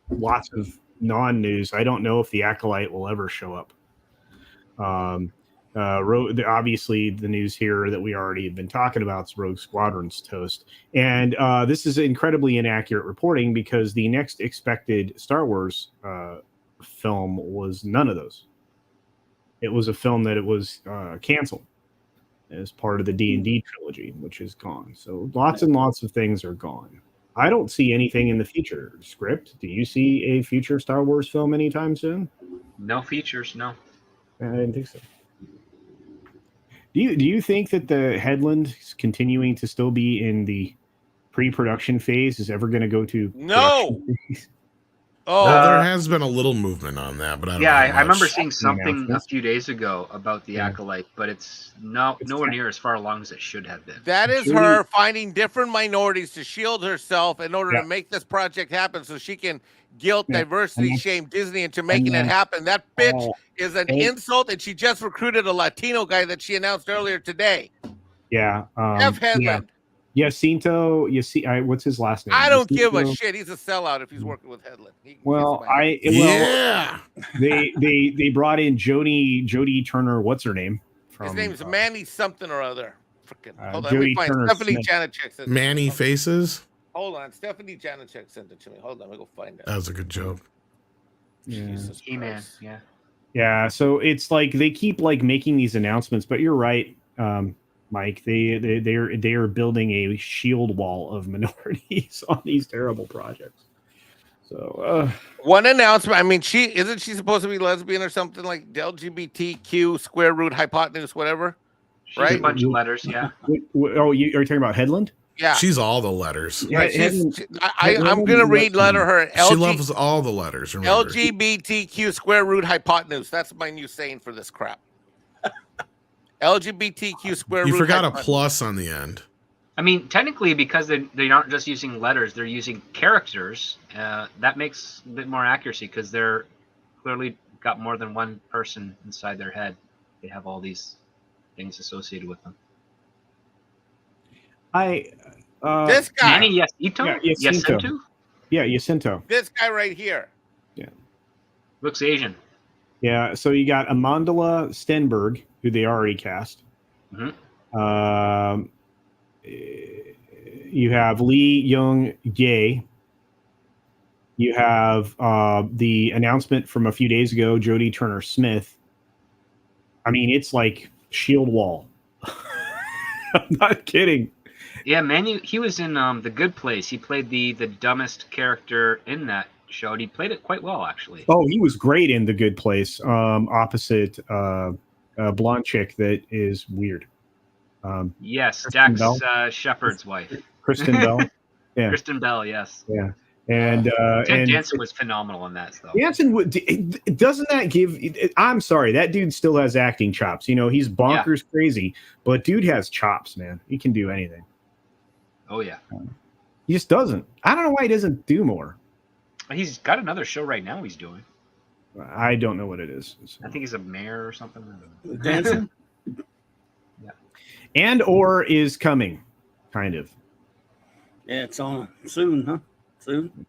lots of non-news, I don't know if the Acolyte will ever show up. Obviously, the news here that we already have been talking about is Rogue Squadron's toast. And this is incredibly inaccurate reporting because the next expected Star Wars film was none of those. It was a film that it was canceled as part of the D&D trilogy, which is gone. So lots and lots of things are gone. I don't see anything in the future script. Do you see a future Star Wars film anytime soon? No features, no. I didn't think so. Do you think that the Headland is continuing to still be in the pre-production phase is ever going to go to production phase? Oh, well, there has been a little movement on that, but I don't know. I how remember much. seeing something a few days ago about the Acolyte, but it's nowhere near as far along as it should have been. that is her finding different minorities to shield herself in order to make this project happen, so she can guilt, diversity, shame Disney into making it happen. That bitch is an insult, and she just recruited a Latino guy that she announced earlier today. Yeah. F. Headland. Jacinto, what's his last name? I don't Jacinto? give a shit. He's a sellout if he's working with Headland. They brought in Jodie Turner. What's her name? His name's Manny something or other. Freaking hold on, Jodie let me find Turner Stephanie Smith. Janicek sent it. Manny Faces. Hold on, Stephanie Janicek sent it to me. Hold on, let me go find it. That was a good joke. Jesus He-Man, Christ. yeah. Yeah, so it's like they keep like making these announcements, but you're right, Mike. They are building a shield wall of minorities on these terrible projects. So one announcement. I mean, isn't she supposed to be lesbian or something like LGBTQ square root hypotenuse, whatever? She's right? a bunch of letters, yeah. Are you talking about Headland? Yeah, she's all the letters. Right. I'm gonna read letter her. She loves all the letters. Remember. LGBTQ square root hypotenuse. That's my new saying for this crap. LGBTQ square root. You forgot hypotenuse. a plus on the end. I mean, technically, because they aren't just using letters, they're using characters. That makes a bit more accuracy because they're clearly got more than one person inside their head. They have all these things associated with them. This guy. Manny Jacinto? Yeah, Jacinto. This guy right here. Yeah. Looks Asian. Yeah, so you got Amandla Stenberg, who they already cast. Mm-hmm. You have Lee Young Gae. You have the announcement from a few days ago, Jodie Turner Smith. I mean, it's like shield wall. I'm not kidding. Yeah, man, he was in The Good Place. He played the dumbest character in that show, and he played it quite well, actually. Oh, he was great in The Good Place, opposite a blonde chick that is weird. Yes, Kristen Dax Bell? Shepard's wife. Kristen Bell. Yeah. Kristen Bell, yes. Yeah. And Ted Danson was phenomenal in that stuff. Danson doesn't that give? I'm sorry, that dude still has acting chops. You know, he's bonkers crazy, but dude has chops, man. He can do anything. Oh yeah. He just doesn't. I don't know why he doesn't do more. He's got another show right now. He's doing. I don't know what it is. I think he's a mayor or something. Dancing. Yeah. And or is coming, kind of. Yeah, it's on soon, huh? Soon.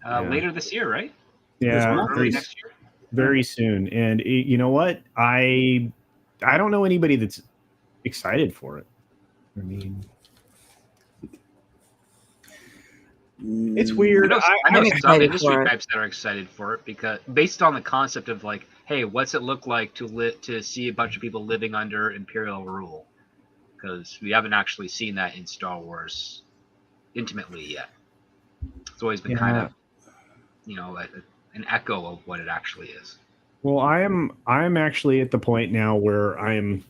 Later this year, right? Yeah, early next year. Very soon. And you know what? I don't know anybody that's excited for it. I mean, it's weird. I know some industry types that are excited for it because based on the concept of like, hey, what's it look like to see a bunch of people living under Imperial rule? Because we haven't actually seen that in Star Wars intimately yet. It's always been kind of, an echo of what it actually is. Well, I'm actually at the point now where I am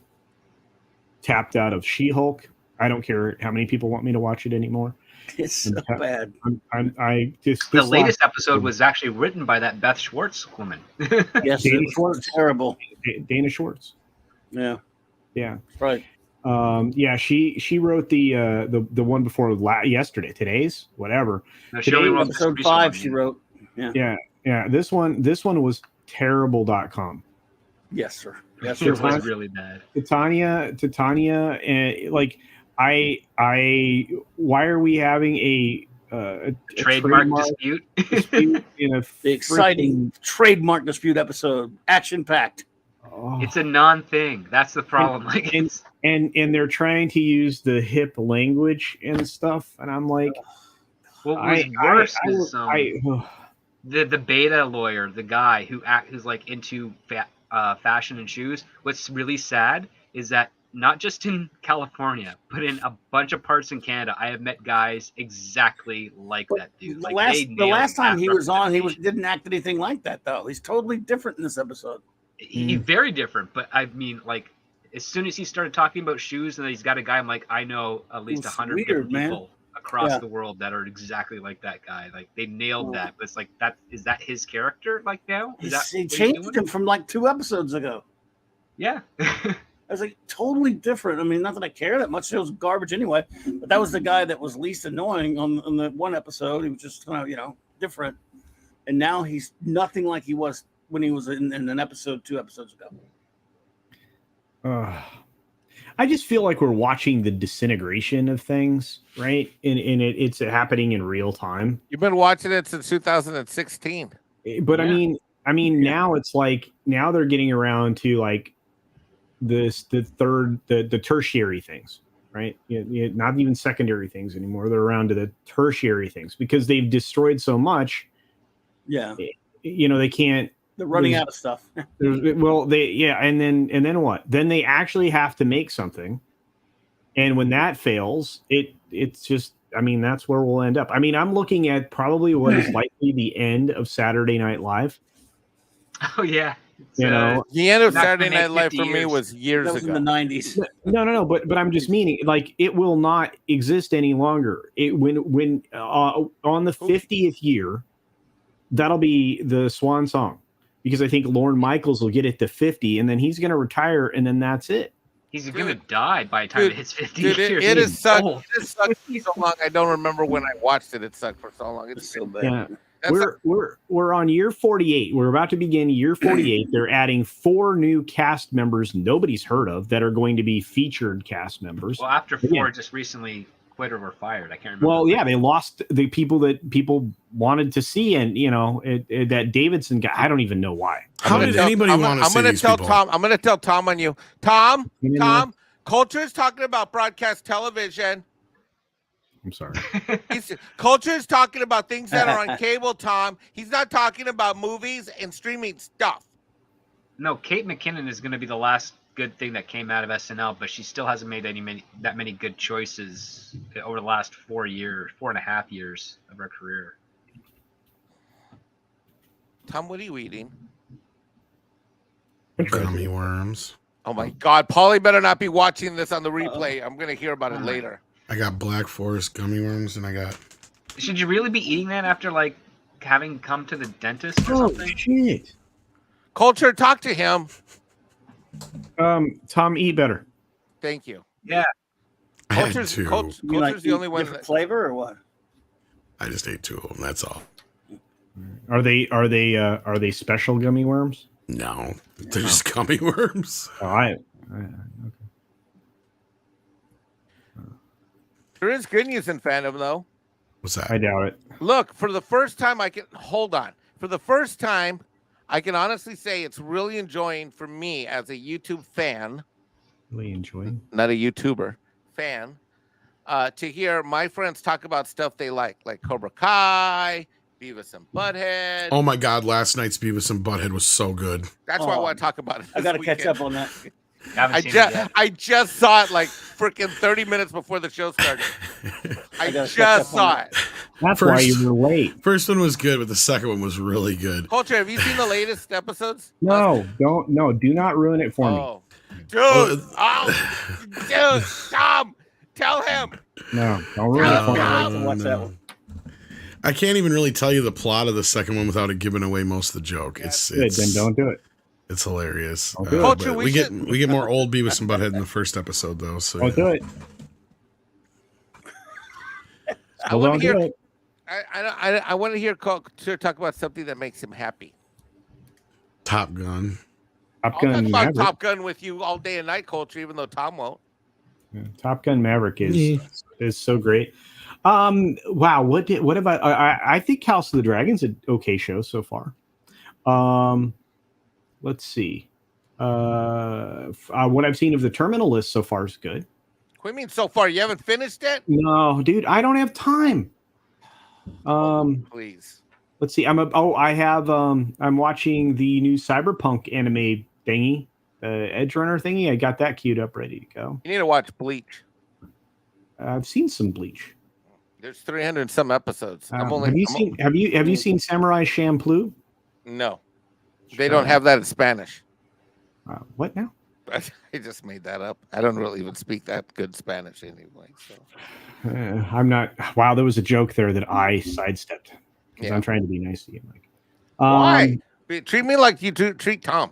tapped out of She-Hulk. I don't care how many people want me to watch it anymore. It's so bad. The latest episode was actually written by that Beth Schwartz woman. Yes, Dana Schwartz. Terrible. Dana Schwartz. Yeah. Yeah. Right. Yeah, she wrote the one before yesterday, today's whatever. No, she only wrote episode 5. She wrote. Yeah. This one was terrible.com. Yes, sir. Yes, it was really bad. Titania, and like why are we having a trademark dispute the in exciting trademark dispute episode, action packed. It's a non-thing. That's the problem. And they're trying to use the hip language and stuff, and I'm like, what was worse is the beta lawyer, the guy who's like into fashion and shoes. What's really sad is that not just in California, but in a bunch of parts in Canada, I have met guys exactly like that dude. The last time he was on, didn't act anything like that though. He's totally different in this episode. He's very different, but I mean, like, as soon as he started talking about shoes and he's got a guy, I'm like, I know at least 100 weird, people across Yeah. the world that are exactly like that guy. Like they nailed that. But it's like is that his character like now? Is that He what he's changed doing? him from like 2 episodes ago. Yeah. I was like totally different. I mean, not that I care that much. It was garbage anyway. But that was the guy that was least annoying on the one episode. He was just kind of, different. And now he's nothing like he was when he was in an episode 2 episodes ago. I just feel like we're watching the disintegration of things, right? And it's happening in real time. You've been watching it since 2016. But Yeah. I mean, now it's like now they're getting around to like the tertiary things, right? Not even secondary things anymore. They're around to the tertiary things because they've destroyed so much. Yeah. They can't. They're running out of stuff. And then what? Then they actually have to make something, and when that fails, it's just. I mean, that's where we'll end up. I mean, I'm looking at probably what is likely the end of Saturday Night Live. Oh yeah. The end of Saturday Night Live for me was years That was ago. in the 90s. No. But I'm just meaning like it will not exist any longer. When on the 50th year, that'll be the swan song. Because I think Lorne Michaels will get it to 50, and then he's going to retire, and then that's it. He's going to die by the time it hits 50 years. It has sucked for so long. I don't remember when I watched it. It sucked for so long. It's so bad. Yeah. We're on year 48. We're about to begin year 48. They're adding 4 new cast members nobody's heard of that are going to be featured cast members. Well, after 4 just recently quit or were fired. I can't remember. Well, yeah, they lost the people that people wanted to see, and that Davidson guy. I don't even know why. How did anybody want to see these people? I'm going to tell Tom on you. Tom, Culture is talking about broadcast television. I'm sorry. Culture is talking about things that are on cable, Tom. He's not talking about movies and streaming stuff. No, Kate McKinnon is going to be the last good thing that came out of SNL, but she still hasn't made that many good choices over the last 4.5 years of her career. Tom, what are you eating? Gummy worms. Oh my God, Paulie better not be watching this on the replay. I'm going to hear about it later. I got Black Forest gummy worms, and I got. Should you really be eating that after like having come to the dentist or something? Shit. Culture, talk to him. Tom, eat better. Thank you. Yeah. Culture's the only one. Flavor or what? I just ate 2 of them. That's all. Are they special gummy worms? No, they're just gummy worms. Okay. There is good news in fandom, though. What's that? I doubt it. Look, for the first time, hold on. For the first time, I can honestly say it's really enjoying for me as a YouTube fan. Really enjoying? Not a YouTuber fan. To hear my friends talk about stuff they like Cobra Kai, Beavis and Butthead. Oh my God! Last night's Beavis and Butthead was so good. That's why I want to talk about it. I got to catch up on that. I just saw it like freaking 30 minutes before the show started. I just saw it. That's why you were late. First one was good, but the second one was really good. Culture, have you seen the latest episodes? No, do not ruin it for me. Dude, Tom, tell him. No, don't ruin it for me. Watch that one. I can't even really tell you the plot of the second one without it giving away most of the joke. It's good. Then don't do it. It's hilarious. Culture, we get more old Beavis and Butthead in the first episode, though. So I'll do it. I want to hear. I want to hear Culture talk about something that makes him happy. Top Gun. I'll talk about Top Gun with you all day and night, Culture, even though Tom won't. Yeah, Top Gun Maverick is so great. Wow. What about? I think House of the Dragon's an okay show so far. Let's see. What I've seen of the Terminal List so far is good. What do you mean so far? You haven't finished it? No, dude, I don't have time. Please. Let's see. I'm watching the new Cyberpunk anime thingy, the Edge Runner thingy. I got that queued up, ready to go. You need to watch Bleach. I've seen some Bleach. There's 300 and some episodes. Have you seen Samurai Champloo? No. They don't have that in Spanish. What now? I just made that up. I don't really even speak that good Spanish anyway. So I'm not. Wow, there was a joke there that I sidestepped because I'm trying to be nice to you, Mike. Why? Treat me like you treat Tom.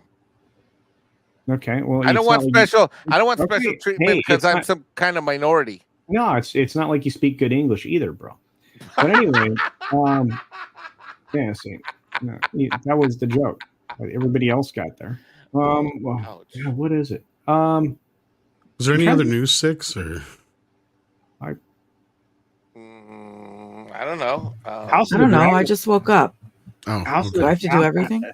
Okay. Well, I don't want special. I don't want special treatment because I'm not, some kind of minority. No, it's not like you speak good English either, bro. But anyway, yeah. See, no, that was the joke. Everybody else got there. Well, yeah, what is it? Is there any other news, Six, or? I don't know. I don't know. I just woke up. Oh, okay. Do I have to do everything?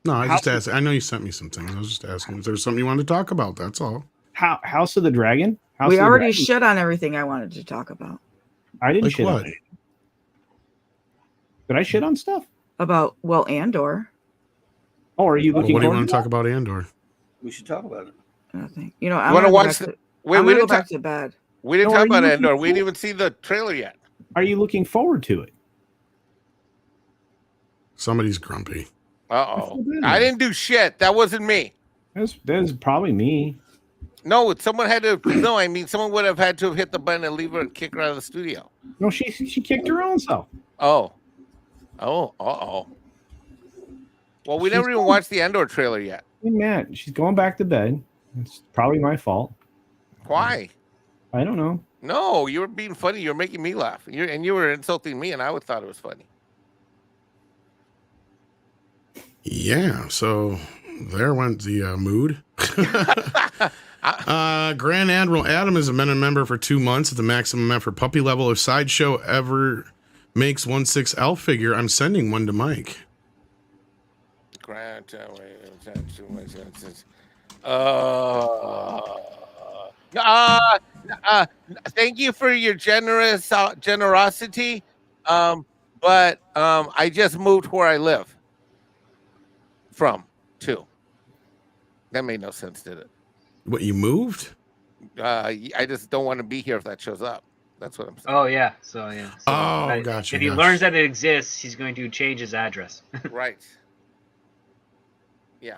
No, I just asked. I know you sent me some things. I was just asking if there's something you wanted to talk about. That's all. House of the Dragon? We already shit on everything I wanted to talk about. I didn't shit on it. Did I shit on stuff? About, Andor. Oh, are you looking What do you want to talk about, Andor? We should talk about it. Nothing. You know, I'm want to going watch to Wait, we didn't go back to bed. We didn't talk about Andor. We didn't even see the trailer yet. Are you looking forward to it? Somebody's grumpy. Uh-oh. I didn't do shit. That wasn't me. That's probably me. No, someone had to. No, I mean, someone would have had to have hit the button and leave her and kick her out of the studio. No, she kicked her own self. Oh. Uh-oh. Well, we never even watched the Andor trailer yet. Hey, Matt, she's going back to bed. It's probably my fault. Why? I don't know. No, you were being funny. You were making me laugh. You were insulting me, and I would thought it was funny. Yeah, so there went the mood. Grand Admiral Adam has been a member for 2 months at the maximum effort puppy level. If Sideshow ever makes 1/6 elf figure, I'm sending one to Mike. Thank you for your generosity. But I just moved where I live from too. That made no sense, did it? What, you moved? I just don't want to be here if that shows up. That's what I'm saying. Oh yeah. So yeah. So, gotcha. If he learns that it exists, he's going to change his address. Right. Yeah.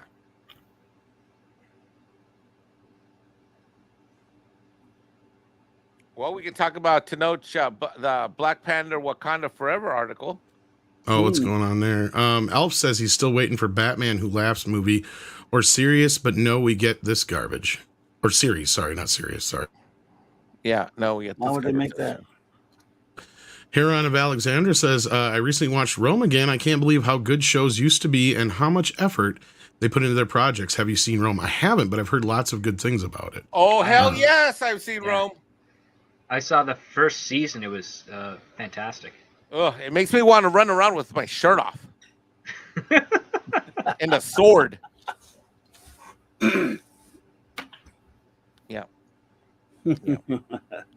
Well, we can talk about Tenoch, the Black Panther Wakanda Forever article. Oh, what's going on there? Elf says he's still waiting for Batman Who Laughs movie or Serious, but no, we get this garbage. Or series, sorry, not serious, sorry. Yeah, no, we get this. Why would they make that? Heron of Alexander says, I recently watched Rome again. I can't believe how good shows used to be and how much effort they put into their projects. Have you seen Rome? I haven't, but I've heard lots of good things about it. Oh, hell yes, I've seen Rome. I saw the first season. It was fantastic. Ugh, it makes me want to run around with my shirt off. And a sword. Yeah. You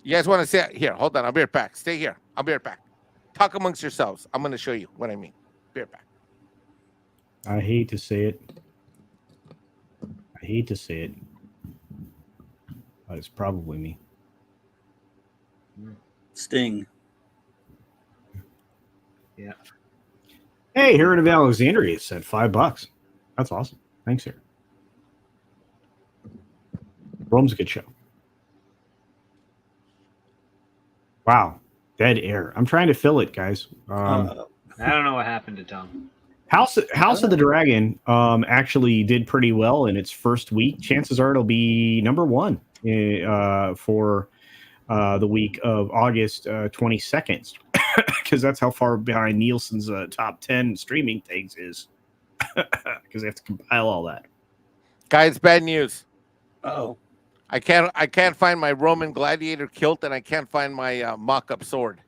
guys want to say it? Here, hold on. I'll be right back. Stay here. I'll be right back. Talk amongst yourselves. I'm going to show you what I mean. Be right back. I hate to say it. But it's probably me. Sting. Yeah. Hey, Heron of Alexandria said $5. That's awesome. Thanks, Heron. Rome's a good show. Wow. Dead air. I'm trying to fill it, guys. I don't know what happened to Tom. House of the Dragon actually did pretty well in its first week. Chances are it'll be number one for the week of August 22nd, because that's how far behind Nielsen's top 10 streaming things is, because they have to compile all that. Guys, bad news. Oh. I can't find my Roman gladiator kilt, and I can't find my mock-up sword.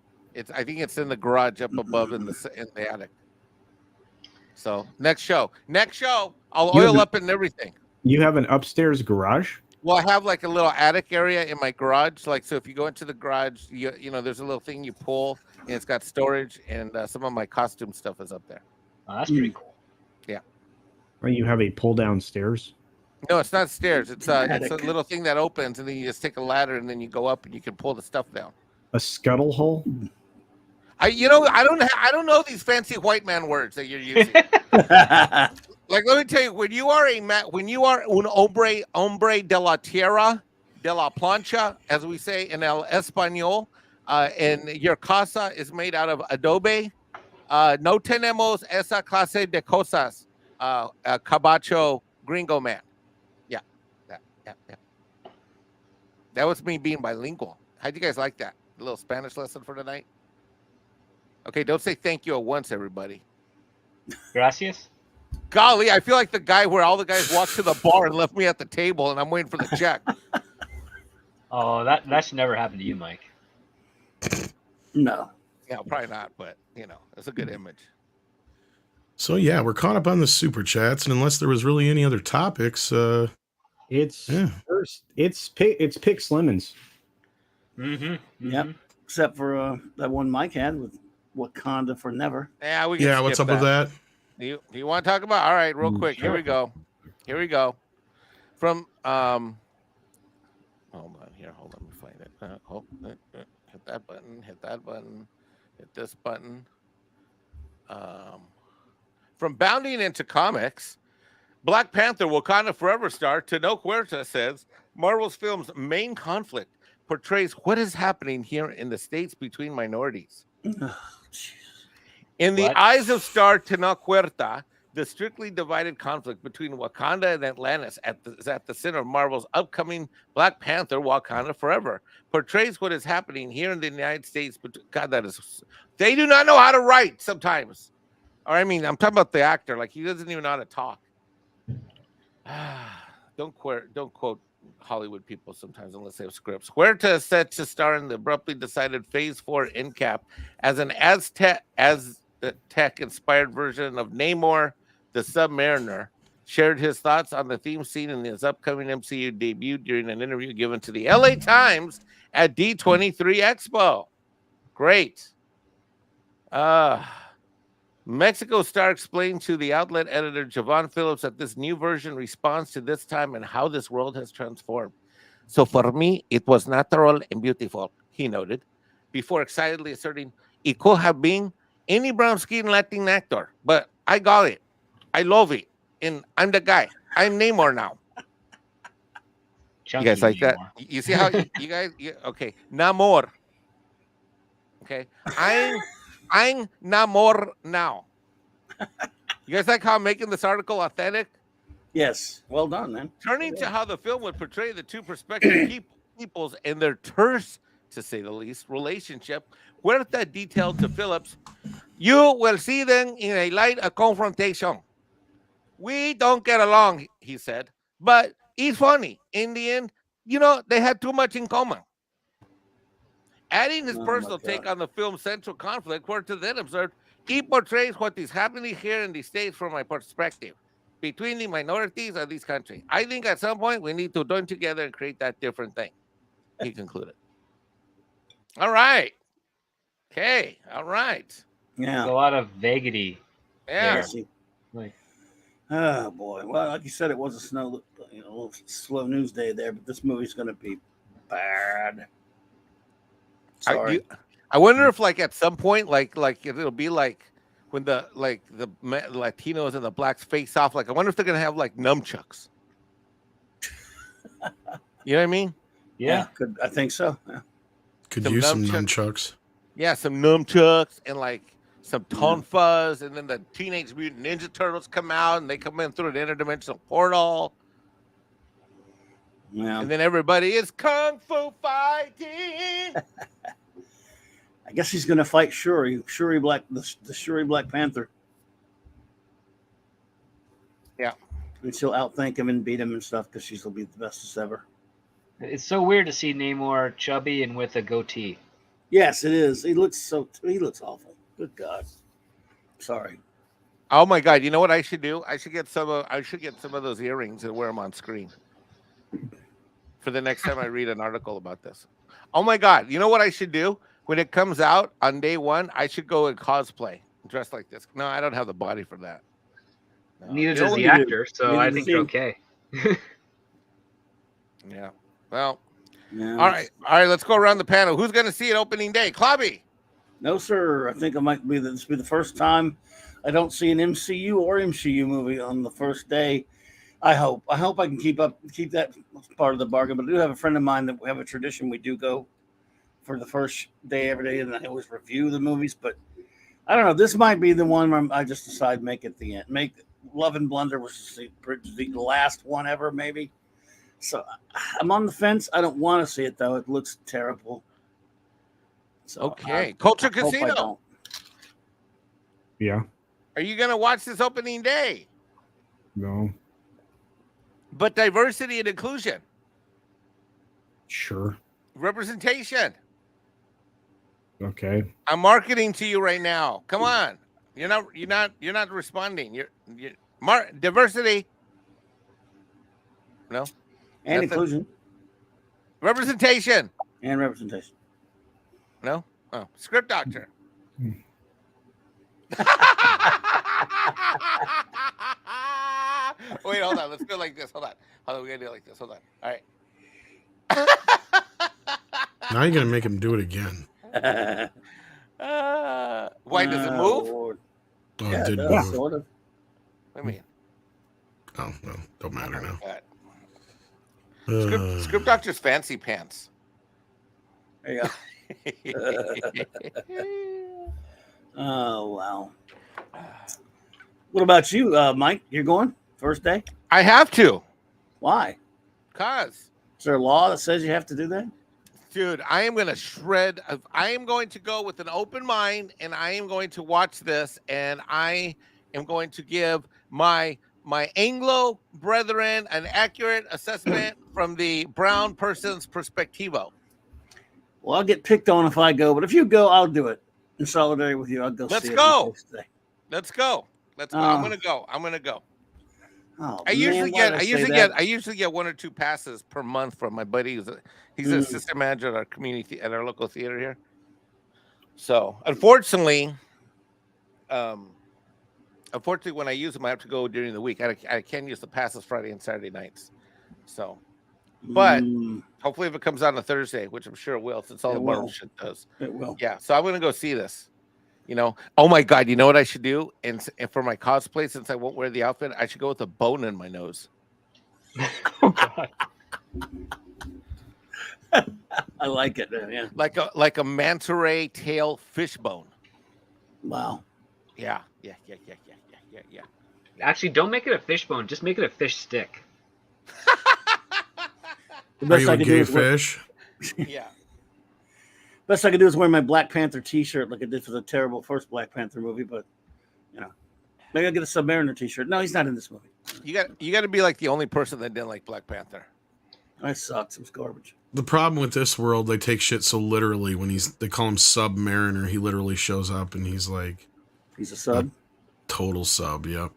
I think it's in the garage up above in the attic. So next show, I'll oil up and everything. You have an upstairs garage? Well, I have like a little attic area in my garage. Like, so if you go into the garage, you know, there's a little thing you pull, and it's got storage, and some of my costume stuff is up there. Oh, that's pretty cool. Yeah. Or you have a pull down stairs? No, it's not stairs. It's a little thing that opens, and then you just take a ladder, and then you go up, and you can pull the stuff down. A scuttle hole? I don't know these fancy white man words that you're using. Like, let me tell you, when you are un hombre de la tierra, de la plancha, as we say in el español, and your casa is made out of adobe, no tenemos esa clase de cosas, cabacho gringo man. Yeah. That was me being bilingual. How'd you guys like that? A little Spanish lesson for tonight? Okay, don't say thank you at once, everybody. Gracias. Golly, I feel like the guy where all the guys walked to the bar and left me at the table, and I'm waiting for the check. Oh, that should never happen to you, Mike. No. Yeah, probably not, but it's a good image. So yeah, we're caught up on the super chats, and unless there was really any other topics, it's Pick Slimmons. Mm-hmm. Yep. Except for that one Mike had with Wakanda for Never. Yeah, we can what's up with that? Do you want to talk about? All right, real quick. Here we go. From hold on here. Hold on, let me find it. Hit that button. Hit this button. From bounding into comics, Black Panther Wakanda Forever star Tenoch Huerta says Marvel's film's main conflict portrays what is happening here in the States between minorities. In the eyes of star Tenoch Huerta, the strictly divided conflict between Wakanda and Atlantis is at the center of Marvel's upcoming Black Panther Wakanda Forever. Portrays what is happening here in the United States. God, they do not know how to write sometimes. Or I'm talking about the actor. Like, he doesn't even know how to talk. Don't quote Hollywood people sometimes unless they have scripts. Huerta is set to star in the abruptly decided Phase 4 end cap as an Aztec-inspired version of Namor the Submariner. Shared his thoughts on the theme scene in his upcoming MCU debut during an interview given to the LA Times at D23 Expo. Great. Mexico Star explained to the outlet editor Javon Phillips that this new version responds to this time and how this world has transformed. So for me, it was natural and beautiful, he noted, before excitedly asserting, it could have been any brown-skinned Latin actor, but I got it. I love it. And I'm the guy. I'm Namor now. Chunky you guys like Namor. that? You see how you guys, okay, Namor. Okay, I'm Namor now. You guys like how I'm making this article authentic? Yes. Well done, man. Turning to how the film would portray the two prospective peoples and their terse, to say the least, relationship, Huerta detailed to Phillips, you will see them in a light of confrontation. We don't get along, he said, but it's funny. In the end, they had too much in common. Adding his personal take on the film's central conflict, Huerta then observed, he portrays what is happening here in the States from my perspective, between the minorities of this country. I think at some point we need to join together and create that different thing, he concluded. All right. Okay. All right. Yeah. There's a lot of vagity. Yeah. Oh boy. Well, like you said, it was a little slow news day there, but this movie's going to be bad. Sorry. I wonder if, like, at some point, like it'll be like when the Latinos and the blacks face off. Like, I wonder if they're gonna have like nunchucks. You know what I mean? Yeah. I think so. Yeah. Could use some nunchucks. Yeah, some nunchucks and like some tonfas, and then the Teenage Mutant Ninja Turtles come out and they come in through an interdimensional portal. Yeah. And then everybody is kung fu fighting. I guess he's going to fight the Shuri Black Panther. Yeah. And she'll outthink him and beat him and stuff because she'll be the bestest ever. It's so weird to see Namor chubby and with a goatee. Yes, it is. He looks awful. Good God. Sorry. Oh my God! You know what I should do? I should get some of those earrings and wear them on screen for the next time I read an article about this. Oh my God! You know what I should do? When it comes out on day one, I should go and cosplay, dressed like this. No, I don't have the body for that. No. Neither does the actor, so I think you're okay. Yeah. Well. Yeah. All right. Let's go around the panel. Who's going to see it opening day? Clobby. No, sir. I think this will be the first time I don't see an MCU or MCU movie on the first day. I hope I can keep that part of the bargain. But I do have a friend of mine that we have a tradition. We do go for the first day every day, and I always review the movies. But I don't know. This might be the one where I just decide make it the end. Make Love and Blunder was the last one ever, maybe. So I'm on the fence. I don't want to see it though. It looks terrible. So okay, Culture Casino. Yeah. Are you gonna watch this opening day? No. But diversity and inclusion. Sure. Representation. Okay. I'm marketing to you right now. Come on. You're not responding. You're diversity. No. And inclusion. Representation. And representation. No? Oh, script doctor. Wait, hold on. Let's go like this. Hold on. We're gonna do it like this. Hold on. All right. Now you're gonna make him do it again. Why does it move? Lord. Oh, Yeah, it did it does, move. sort of. What do you mean? Oh, no. Don't matter now. Script doctor's fancy pants. There you go. Oh, wow. What about you, Mike? You're going first day? I have to. Why? Cause. Is there a law that says you have to do that? Dude, I am going to shred. I am going to go with an open mind, and I am going to watch this, and I am going to give my Anglo brethren an accurate assessment from the brown person's perspectivo. Well, I'll get picked on if I go, but if you go, I'll do it. In solidarity with you, I'll go. Let's see go. it the Let's go. Let's go. I'm gonna go. I'm gonna go. Oh, I usually get 1 or 2 passes per month from my buddy. He's an assistant manager at our community at our local theater here. So unfortunately, when I use them, I have to go during the week. I can't use the passes Friday and Saturday nights. So, but hopefully, if it comes out on a Thursday, which I'm sure it will, since all the Marvel shit does, it will. Yeah. So I'm gonna go see this. You know, oh my God, you know what I should do? And for my cosplay, since I won't wear the outfit, I should go with a bone in my nose. Oh God. I like it, yeah. Like a manta ray tail fish bone. Wow. Yeah. Actually, don't make it a fish bone. Just make it a fish stick. Are you a gay fish? Yeah. Best I could do is wear my Black Panther T-shirt like I did for the terrible first Black Panther movie, but you know, maybe I'll get a Submariner T-shirt. No, he's not in this movie. You got to be like the only person that didn't like Black Panther. That sucks. It was garbage. The problem with this world, they take shit so literally. When they call him Submariner, he literally shows up and he's like, he's a sub. Total sub. Yep.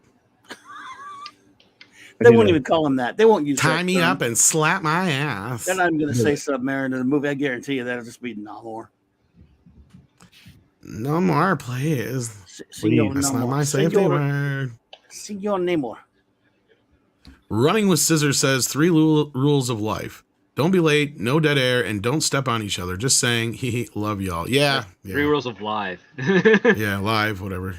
They won't even call him that. They won't use tie me up and slap my ass. They're not even going to say Submariner in the movie. I guarantee you that'll just be no more. No more, please. That's not my safety word. Senor Namor. Running with Scissors says 3 rules of life. Don't be late, no dead air, and don't step on each other. Just saying, he love y'all. Yeah. 3 rules of live. Yeah, live, whatever.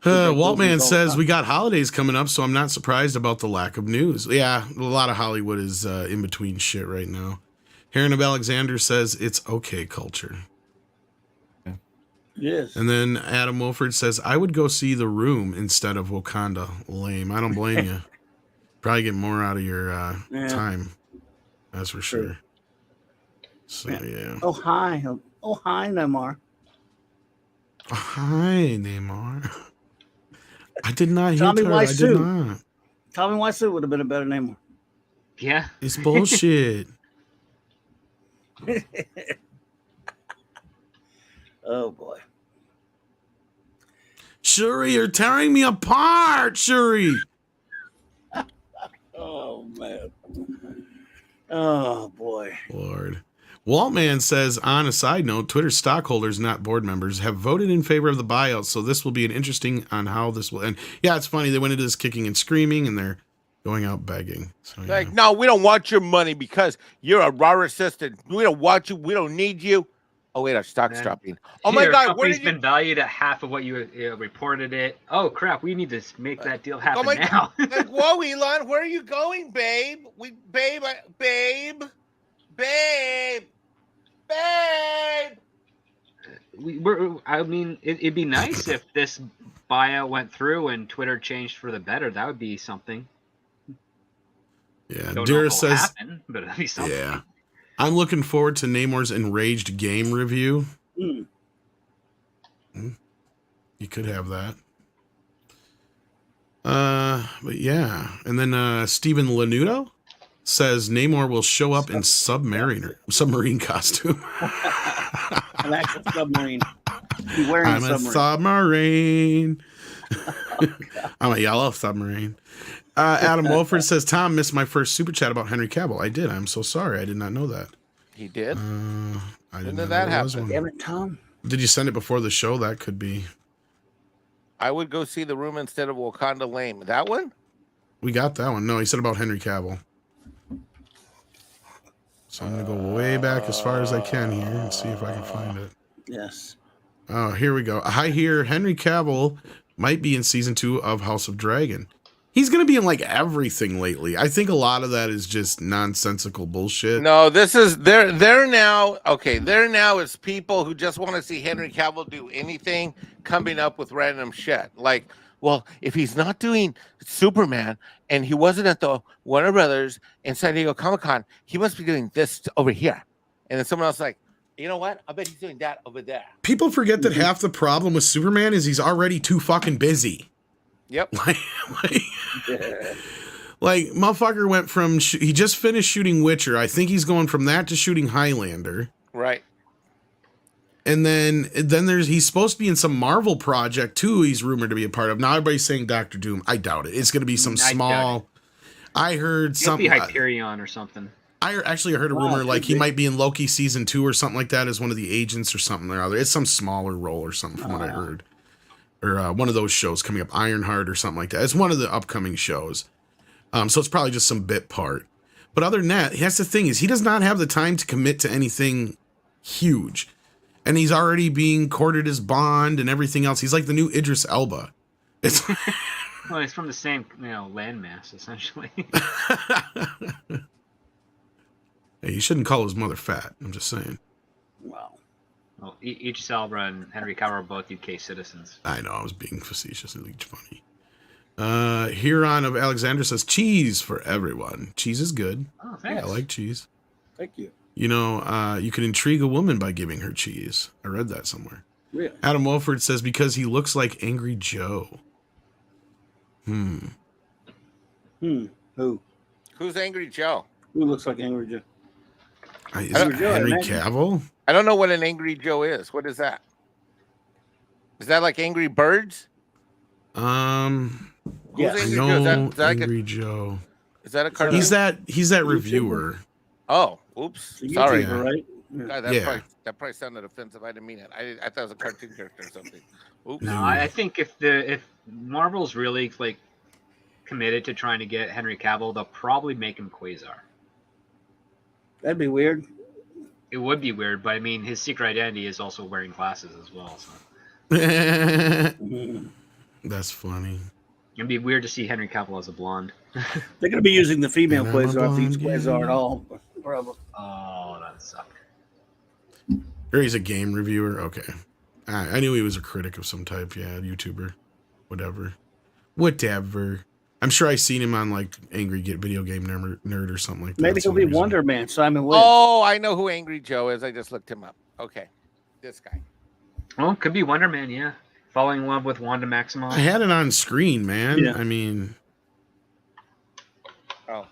Waltman says we got holidays coming up, so I'm not surprised about the lack of news. Yeah, a lot of Hollywood is in between shit right now. Heron of Alexander says it's okay culture. Yes. And then Adam Wilford says I would go see The Room instead of Wakanda. Lame. I don't blame you. Probably get more out of your time. That's for sure. So yeah. Oh hi. Oh hi, Neymar. Oh, hi, Neymar. I did not hear Tommy her. I did Wiseau. not. Tommy Wiseau would have been a better Neymar. Yeah. It's bullshit. Oh boy. Shuri, you're tearing me apart, Shuri. Oh man. Oh boy. Lord. Waltman says, on a side note, Twitter stockholders, not board members, have voted in favor of the buyout, so this will be an interesting on how this will end. Yeah, it's funny. They went into this kicking and screaming, and they're going out begging. So, yeah. Like, no, we don't want your money because you're a raw assistant. We don't want you. We don't need you. Oh wait, our stock's And dropping. Oh my your God, where company's did you? been valued at half of what you reported it. Oh crap, we need to make that deal happen now. Like, whoa, Elon, where are you going, babe? Babe. I mean, it'd be nice if this buyout went through and Twitter changed for the better. That would be something. Yeah, Don't know Dira if it'll says, happen, but it'd be something. yeah. I'm looking forward to Namor's Enraged game review. Mm. You could have that. But yeah. And then Steven Lanuto says Namor will show up in submarine costume. An actual submarine. He's wearing I'm a submarine. I'm a yellow submarine. Adam Wolford says, Tom missed my first super chat about Henry Cavill. I did. I'm so sorry. I did not know that. He did? I didn't know that happened. Damn it, Tom. Did you send it before the show? That could be. I would go see The Room instead of Wakanda Lane. That one? We got that one. No, he said about Henry Cavill. So I'm going to go way back as far as I can here and see if I can find it. Yes. Oh, here we go. I hear Henry Cavill might be in season 2 of House of Dragon. He's going to be in like everything lately. I think a lot of that is just nonsensical bullshit. No, this is they're now okay. They're now is people who just want to see Henry Cavill do anything coming up with random shit. Like, well, if he's not doing Superman and he wasn't at the Warner Brothers in San Diego Comic-Con, he must be doing this over here. And then someone else is like, you know what? I bet he's doing that over there. People forget that half the problem with Superman is he's already too fucking busy. Yep. Like motherfucker went from he just finished shooting Witcher. I think he's going from that to shooting Highlander. Right. And then he's supposed to be in some Marvel project too. He's rumored to be a part of. Now everybody's saying Doctor Doom. I doubt it. It's going to be some small. I heard something. Be Hyperion or something. I actually heard a rumor like he might be in Loki season 2 or something like that as one of the agents or something or other. It's some smaller role or something from what I heard. Or one of those shows coming up, Ironheart or something like that. It's one of the upcoming shows. So it's probably just some bit part. But other than that, that's the thing is he does not have the time to commit to anything huge. And he's already being courted as Bond and everything else. He's like the new Idris Elba. It's well, he's from the same, landmass, essentially. Hey, you shouldn't call his mother fat. I'm just saying. Wow. Well, Idris Elba and Henry Cavill are both UK citizens. I know, I was being facetious and funny. Huron of Alexander says cheese for everyone. Cheese is good. Oh, thanks. I like cheese. Thank you. You can intrigue a woman by giving her cheese. I read that somewhere. Really? Adam Wolford says because he looks like Angry Joe. Who? Who's Angry Joe? Who looks like Angry Joe? Is it Henry Cavill? I don't know what an Angry Joe is. What is that? Is that like Angry Birds? Who's Angry Joe? Is that like Angry Joe. Is that a cartoon? He's that reviewer. Oh, oops. Sorry. YouTuber, right? God, that probably sounded offensive. I didn't mean it. I thought it was a cartoon character or something. Oops. No, I think if Marvel's really like committed to trying to get Henry Cavill, they'll probably make him Quasar. That'd be weird. It would be weird, but I mean, his secret identity is also wearing glasses as well. So. That's funny. It'd be weird to see Henry Cavill as a blonde. They're going to be using the female Quasar if he's Quasar at all. Probably. Oh, that sucks. Or he's a game reviewer. Okay. I knew he was a critic of some type. Yeah, YouTuber. Whatever. I'm sure I seen him on like Angry Video Game Nerd or something like that. Maybe he'll be Wonder Man, Simon Williams. Oh, I know who Angry Joe is. I just looked him up. Okay. This guy. Well, could be Wonder Man, yeah. Falling in love with Wanda Maximoff. I had it on screen, man. Yeah. I mean... Oh.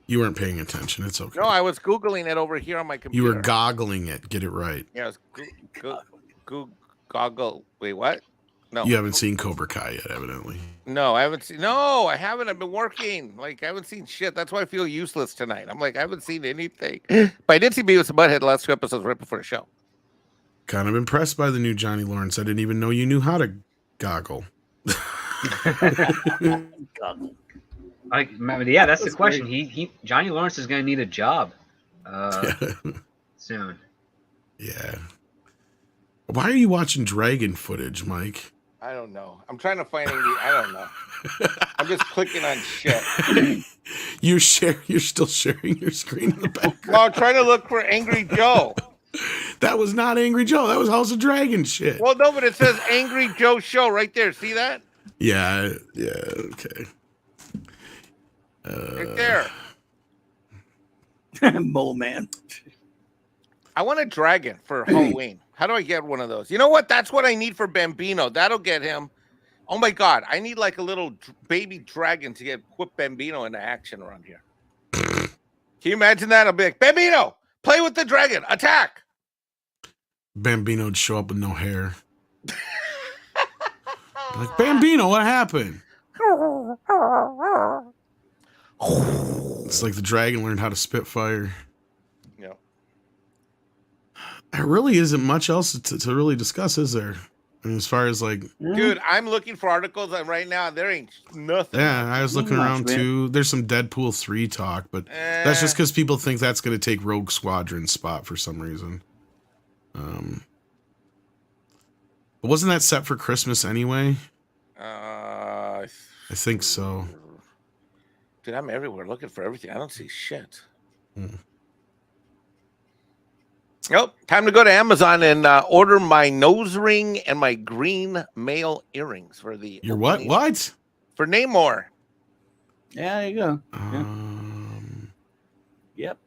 You weren't paying attention. It's okay. No, I was Googling it over here on my computer. You were goggling it. Get it right. Yeah, I was goggle. Wait, what? No. You haven't seen Cobra Kai yet, evidently. No, I haven't seen. No, I haven't. I've been working. Like, I haven't seen shit. That's why I feel useless tonight. I'm like, I haven't seen anything. But I did see Beavis and Butthead the last 2 episodes right before the show. Kind of impressed by the new Johnny Lawrence. I didn't even know you knew how to goggle. Yeah, that's the question. Great. Johnny Lawrence is going to need a job soon. Yeah. Why are you watching dragon footage, Mike? I don't know. I'm trying to find angry. I don't know. I'm just clicking on shit. You're still sharing your screen in the background. Well, I'm trying to look for Angry Joe. That was not Angry Joe. That was House of Dragon shit. Well, no, but it says Angry Joe Show right there. See that? Yeah, okay. Right there. Mole Man. I want a dragon for Halloween. How do I get one of those? You know what? That's what I need for Bambino. That'll get him. Oh my God. I need like a little baby dragon to whip Bambino into action around here. Can you imagine that? I'll be like, Bambino, play with the dragon. Attack. Bambino would show up with no hair. Like, Bambino, what happened? It's like the dragon learned how to spit fire. Yeah. There really isn't much else to really discuss, is there? I mean, as far as like... Dude, I'm looking for articles right now. There ain't nothing. Yeah, I was looking around too. There's some Deadpool 3 talk, but that's just because people think that's going to take Rogue Squadron's spot for some reason. But wasn't that set for Christmas anyway? I think so. Dude, I'm everywhere looking for everything. I don't see shit. Nope. Time to go to Amazon and order my nose ring and my green male earrings for the... Your what? What? For Namor. Yeah, there you go. Yep.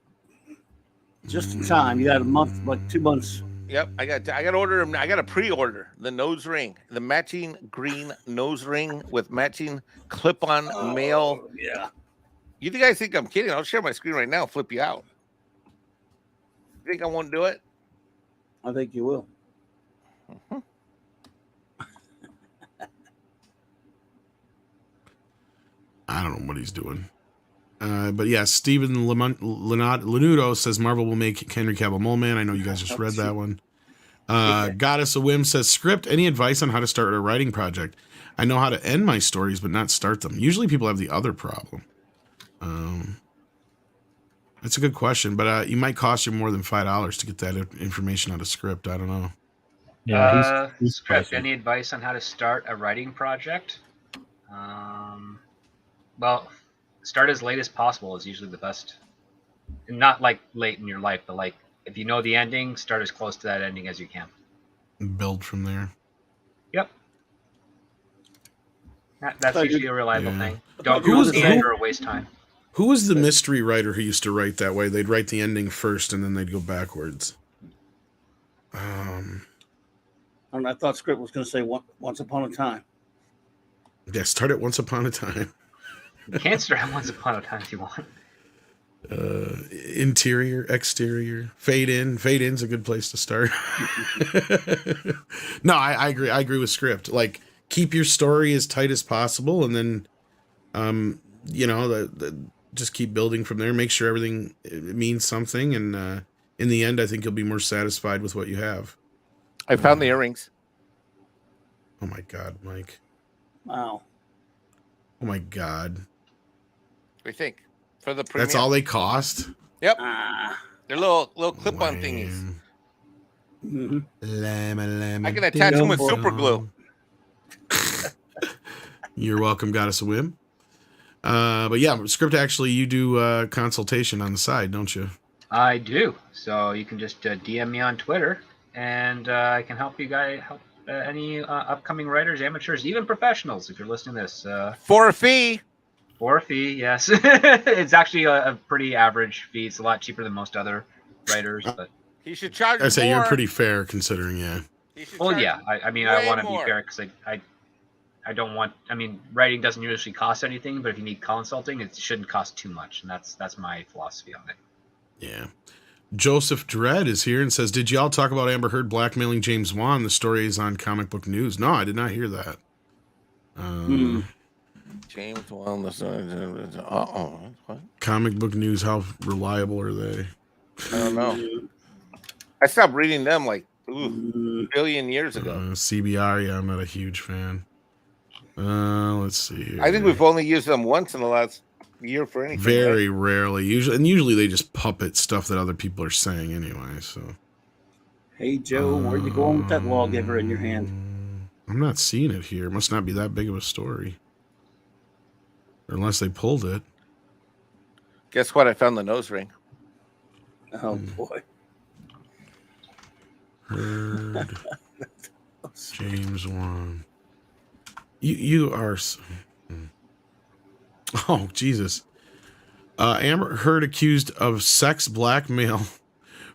Just in time. You got a month, like 2 months. Yep, I got to order them. I got to pre-order the nose ring, the matching green nose ring with matching clip-on male. Yeah. You guys think I'm kidding? I'll share my screen right now. Flip you out. You think I won't do it? I think you will. I don't know what he's doing. But yeah, Steven Lenudo says Marvel will make Henry Cavill Mole Man. I know you guys just read that one. Goddess of Whim says, script, any advice on how to start a writing project? I know how to end my stories, but not start them. Usually people have the other problem. That's a good question, but it might cost you more than $5 to get that information out of script. I don't know. Yeah, script, any advice on how to start a writing project? Well, start as late as possible is usually the best. And not like late in your life, but like if you know the ending, start as close to that ending as you can. Build from there. Yep. That's usually a reliable thing. Don't go to the end or waste time. Who was the mystery writer who used to write that way? They'd write the ending first and then they'd go backwards. I thought script was going to say Once Upon a Time. Yeah, start at Once Upon a Time. You can't start at Once Upon a Time if you want. Interior, exterior, fade in. Fade in's a good place to start. No, I agree. I agree with script. Like, keep your story as tight as possible, and then, just keep building from there. Make sure everything means something, and in the end, I think you'll be more satisfied with what you have. I found the earrings. Oh my God, Mike! Wow. Oh my God! What do you think? For the premium? That's all they cost? Yep. They're little clip-on thingies. Mm-hmm. I can attach them with super glue. You're welcome, Goddess of Whim. But yeah, script, actually, you do consultation on the side, don't you? I do. So you can just DM me on Twitter, and I can help you guys, any upcoming writers, amateurs, even professionals, if you're listening to this. For a fee. For a fee, yes. It's actually a pretty average fee. It's a lot cheaper than most other writers, but he should charge. I say you're pretty fair considering, yeah. Well, yeah. I mean, I want to be fair because I don't want. I mean, writing doesn't usually cost anything, but if you need consulting, it shouldn't cost too much, and that's my philosophy on it. Yeah. Joseph Dredd is here and says, "Did y'all talk about Amber Heard blackmailing James Wan? The story is on Comic Book News." No, I did not hear that. James Wan. What? Comic Book News. How reliable are they? I don't know. I stopped reading them like a billion years ago. CBR. Yeah, I'm not a huge fan. Let's see here. I think we've only used them once in the last year for anything. Very rarely. Usually they just puppet stuff that other people are saying anyway. So Hey, Joe, where you going with that lawgiver in your hand? I'm not seeing it here. It must not be that big of a story. Unless they pulled it. Guess what? I found the nose ring. Oh, boy. Heard James Wan. You are... Oh, Jesus. Amber Heard accused of sex blackmail.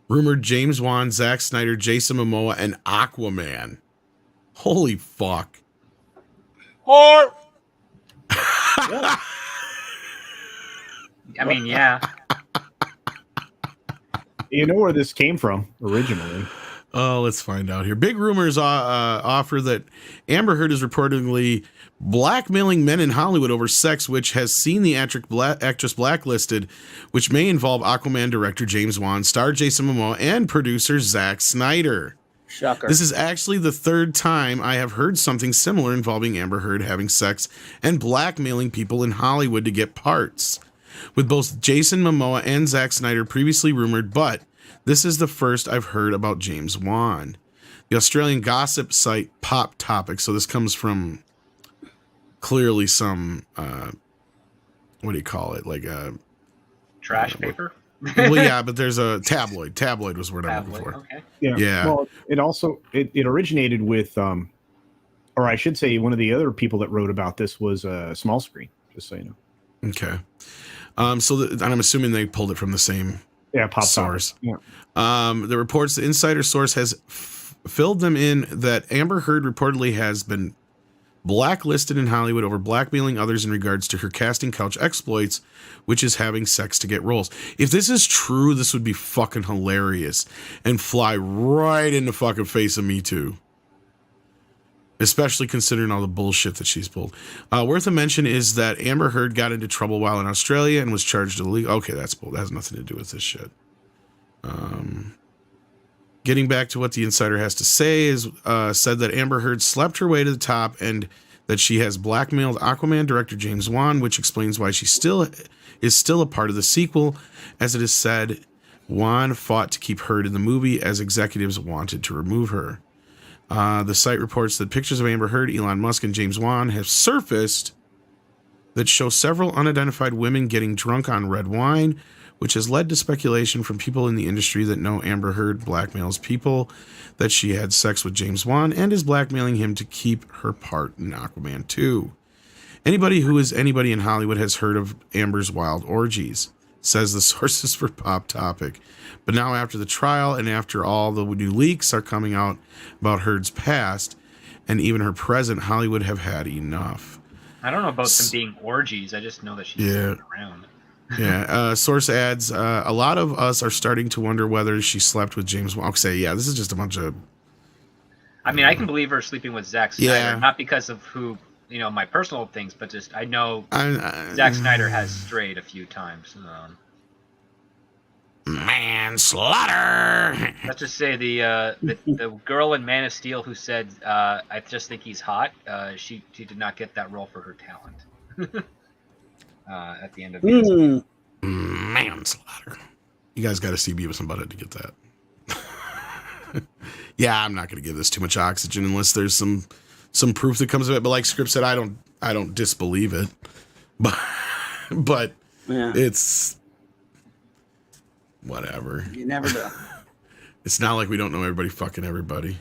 Rumored James Wan, Zack Snyder, Jason Momoa, and Aquaman. Holy fuck. Or I mean, yeah. You know where this came from originally. Oh, let's find out here. Big rumors offer that Amber Heard is reportedly blackmailing men in Hollywood over sex, which has seen the actress blacklisted, which may involve Aquaman director James Wan, star Jason Momoa, and producer Zack Snyder. Shocker. This is actually the third time I have heard something similar involving Amber Heard having sex and blackmailing people in Hollywood to get parts, with both Jason Momoa and Zack Snyder previously rumored, but this is the first I've heard about James Wan. The Australian gossip site Pop Topic, so this comes from clearly some, what do you call it? Like a... Trash paper? Well, yeah, but there's a tabloid. Tabloid was the word I'm looking for. Okay. Yeah. Well, it also, it originated with, or I should say one of the other people that wrote about this was Small Screen, just so you know. Okay. And I'm assuming they pulled it from the same Pop source. Yeah. The reports, the insider source has filled them in that Amber Heard reportedly has been blacklisted in Hollywood over blackmailing others in regards to her casting couch exploits, which is having sex to get roles. If this is true, this would be fucking hilarious and fly right in the fucking face of Me Too. Especially considering all the bullshit that she's pulled. Worth a mention is that Amber Heard got into trouble while in Australia and was charged illegal. Okay, that's bull. That has nothing to do with this shit. Getting back to what the insider has to say is said that Amber Heard slept her way to the top and that she has blackmailed Aquaman director James Wan, which explains why she is still a part of the sequel. As it is said, Wan fought to keep Heard in the movie as executives wanted to remove her. The site reports that pictures of Amber Heard, Elon Musk, and James Wan have surfaced that show several unidentified women getting drunk on red wine, which has led to speculation from people in the industry that know Amber Heard blackmails people, that she had sex with James Wan and is blackmailing him to keep her part in Aquaman 2. Anybody who is anybody in Hollywood has heard of Amber's wild orgies, says the sources for Pop Topic. But now after the trial and after all the new leaks are coming out about Heard's past and even her present, Hollywood have had enough. I don't know about them being orgies. I just know that she's around. Yeah. Source adds, a lot of us are starting to wonder whether she slept with James Wan. I'll say, yeah, this is just a bunch of... I mean, I can believe her sleeping with Zack Snyder, not because of who, my personal things, but just I know Zack Snyder has strayed a few times. Manslaughter. Let's just say the girl in Man of Steel who said, "I just think he's hot." She did not get that role for her talent. At the end of manslaughter. You guys got to see Beavis and Butthead to get that. Yeah, I'm not going to give this too much oxygen unless there's some proof that comes of it. But like Script said, I don't disbelieve it. But it's whatever. You never know. It's not like we don't know everybody fucking everybody.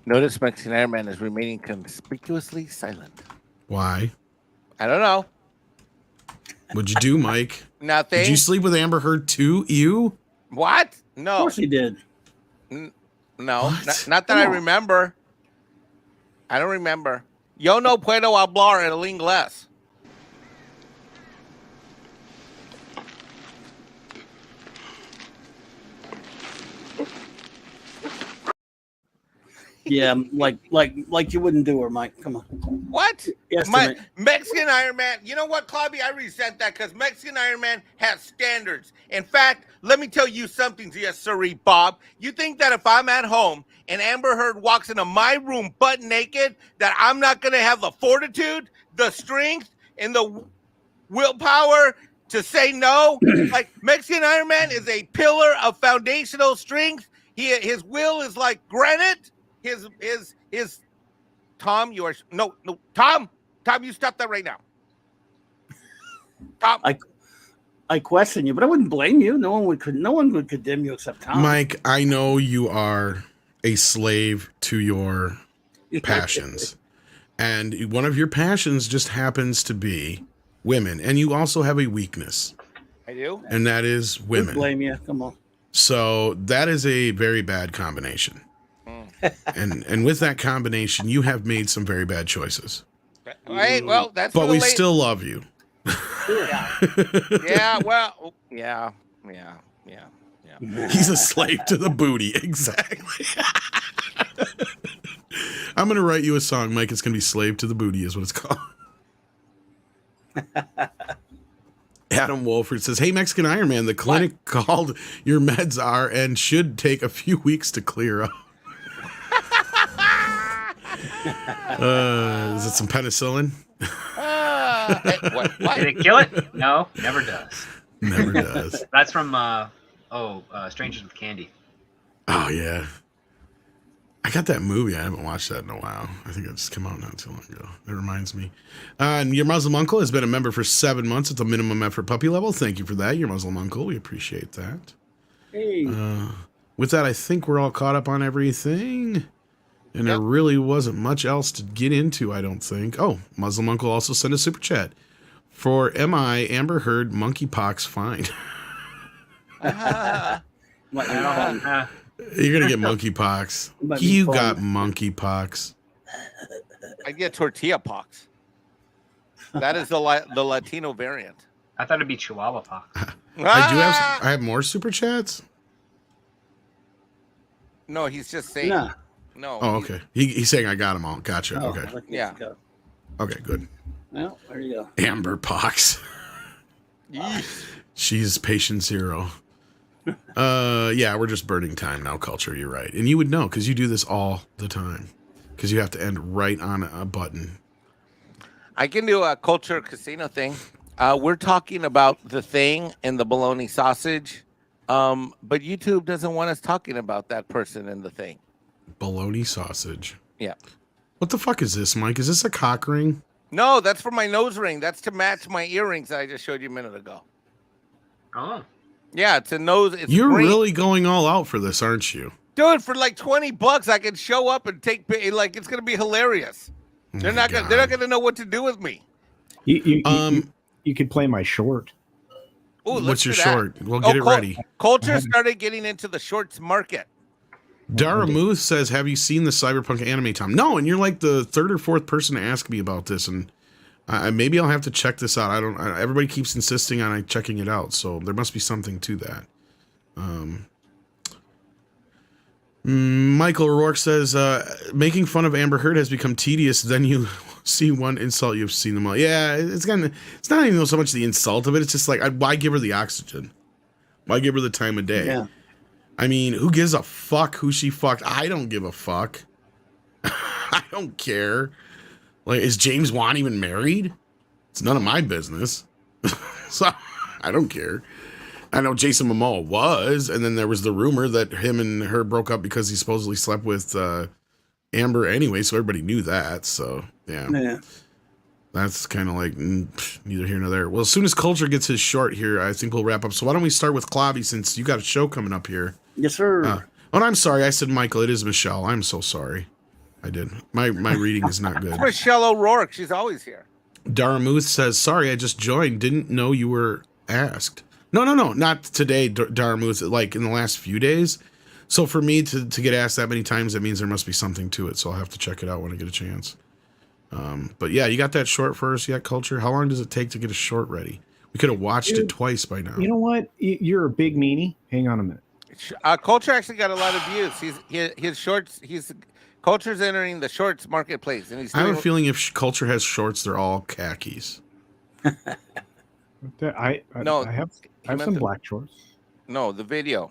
Notice Mexican Airman is remaining conspicuously silent. Why? I don't know. What'd you do, Mike? Nothing. Did you sleep with Amber Heard too? You? What? No. Of course he did. No, not that I remember. I don't remember. Yo no puedo hablar el inglés. Yeah, like you wouldn't do her, Mike. Come on. What? Yes, Mexican Iron Man. You know what, Clobby? I resent that because Mexican Iron Man has standards. In fact, let me tell you something, yes, sirree, Bob. You think that if I'm at home and Amber Heard walks into my room butt naked, that I'm not going to have the fortitude, the strength, and the willpower to say no. Like Mexican Iron Man is a pillar of foundational strength. His will is like granite. His Tom, you are no Tom, you stop that right now. Tom, I question you, but I wouldn't blame you. No one would condemn you except Tom. Mike, I know you are a slave to your passions. And one of your passions just happens to be women. And you also have a weakness. I do. And that is women. Wouldn't blame you. Come on. So that is a very bad combination. And with that combination, you have made some very bad choices. Right. Well, that's. But we still love you. Yeah. Well. Yeah. He's a slave to the booty. Exactly. I'm going to write you a song, Mike. It's going to be Slave to the Booty is what it's called. Adam Wolford says, hey, Mexican Iron Man, the clinic called your meds are and should take a few weeks to clear up. Is it some penicillin? What? Did it kill it? No, never does. Never does. That's from Strangers with Candy. Oh, yeah. I got that movie. I haven't watched that in a while. I think it just came out not too long ago. That reminds me. And your Muslim uncle has been a member for 7 months at the minimum effort puppy level. Thank you for that, your Muslim uncle. We appreciate that. Hey. With that, I think we're all caught up on everything. And there really wasn't much else to get into, I don't think. Oh, Muslim uncle also sent a super chat. For MI, Amber Heard, monkeypox fine. You're going to get monkeypox. You got monkeypox. I get tortilla pox. That is the Latino variant. I thought it'd be Chihuahua pox. I have more super chats? No, he's just saying. No. Oh, okay. He's saying I got them all. Gotcha. Oh, okay. Yeah. Okay, good. Well, there you go. Amber Pox. She's patient zero. Yeah, we're just burning time now, Culture. You're right. And you would know because you do this all the time because you have to end right on a button. I can do a Culture Casino thing. We're talking about The Thing and the bologna sausage, but YouTube doesn't want us talking about that person in The Thing. Bologna sausage. Yeah. What the fuck is this, Mike? Is this a cock ring? No, that's for my nose ring. That's to match my earrings that I just showed you a minute ago. Oh. Yeah, it's a nose. You're really going all out for this, aren't you? Dude, for like $20, I can show up and take like it's gonna be hilarious. They're not gonna know what to do with me. You could play my short. Ooh, what's your short? We'll get it ready. Culture started getting into the shorts market. Dara Muth says, have you seen the Cyberpunk anime, Tom? No, and you're like the third or fourth person to ask me about this, and maybe I'll have to check this out. Everybody keeps insisting on checking it out, so there must be something to that. Michael O'Rourke says, making fun of Amber Heard has become tedious. Then you see one insult, you've seen them all. Yeah, it's not even so much the insult of it. It's just like, why give her the oxygen? Why give her the time of day? Yeah. I mean, who gives a fuck who she fucked? I don't give a fuck. I don't care. Like, is James Wan even married? It's none of my business. So, I don't care. I know Jason Momoa was, and then there was the rumor that him and her broke up because he supposedly slept with Amber anyway, so everybody knew that. So, yeah. That's kind of like neither here nor there. Well, as soon as Culture gets his short here, I think we'll wrap up. So why don't we start with Clavy, since you got a show coming up here. Yes, sir. I'm sorry. I said Michael. It is Michelle. I'm so sorry. I did. My reading is not good. Michelle O'Rourke. She's always here. Dara Muth says, sorry, I just joined. Didn't know you were asked. No. Not today, Dara Muth, like in the last few days. So for me to get asked that many times, that means there must be something to it. So I'll have to check it out when I get a chance. But yeah, you got that short for us yet, Culture? How long does it take to get a short ready? We could have watched it twice by now. You know what? You're a big meanie. Hang on a minute. Culture actually got a lot of views. His shorts. Culture's entering the shorts marketplace, and I have a feeling if Culture has shorts, they're all khakis. I have some black shorts. No, the video.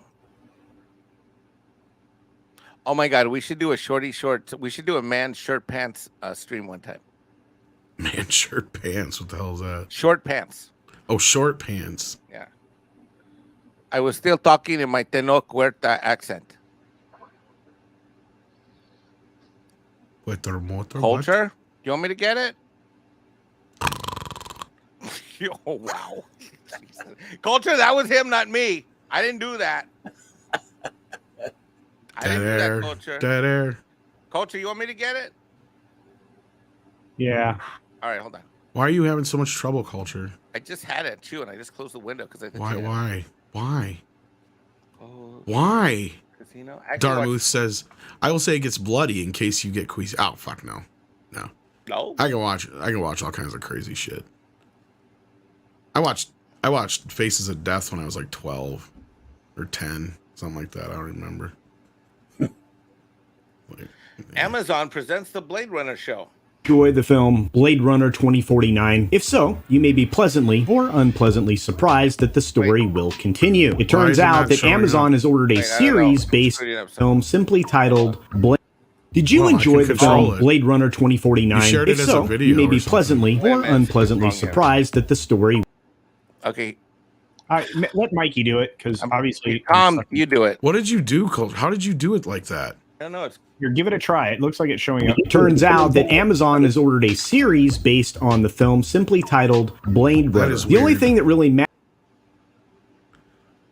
Oh my God, we should do a shorty shorts. We should do a man shirt pants stream one time. Man shirt pants? What the hell is that? Short pants. Oh, short pants. Yeah. I was still talking in my Tenoch Huerta accent. Culture? You want me to get it? Oh, wow. Culture, that was him, not me. I didn't do that. I didn't do that, Culture. Dead air. Culture, you want me to get it? Yeah. All right, hold on. Why are you having so much trouble, Culture? I just had it too, and I just closed the window because I think. Why? Oh, Why? Casino. Darmuth says, "I will say it gets bloody in case you get queasy." Oh fuck no. No. I can watch all kinds of crazy shit. I watched Faces of Death when I was like 12 or 10, something like that. I don't remember. Amazon presents the Blade Runner show. Enjoy the film Blade Runner 2049? If so, you may be pleasantly or unpleasantly surprised that the story will continue. It turns out that Amazon has ordered a series based on a film simply titled Blade. Did you enjoy the film Blade Runner 2049? If so, you may be pleasantly or unpleasantly surprised that the story. Okay. All right, let Mikey do it because obviously. You do it. What did you do, Colt? How did you do it like that? I don't know. It's Here, give it a try. It looks like it's showing up. It turns out that Amazon has ordered a series based on the film simply titled Blade Runner. The only thing that really matters.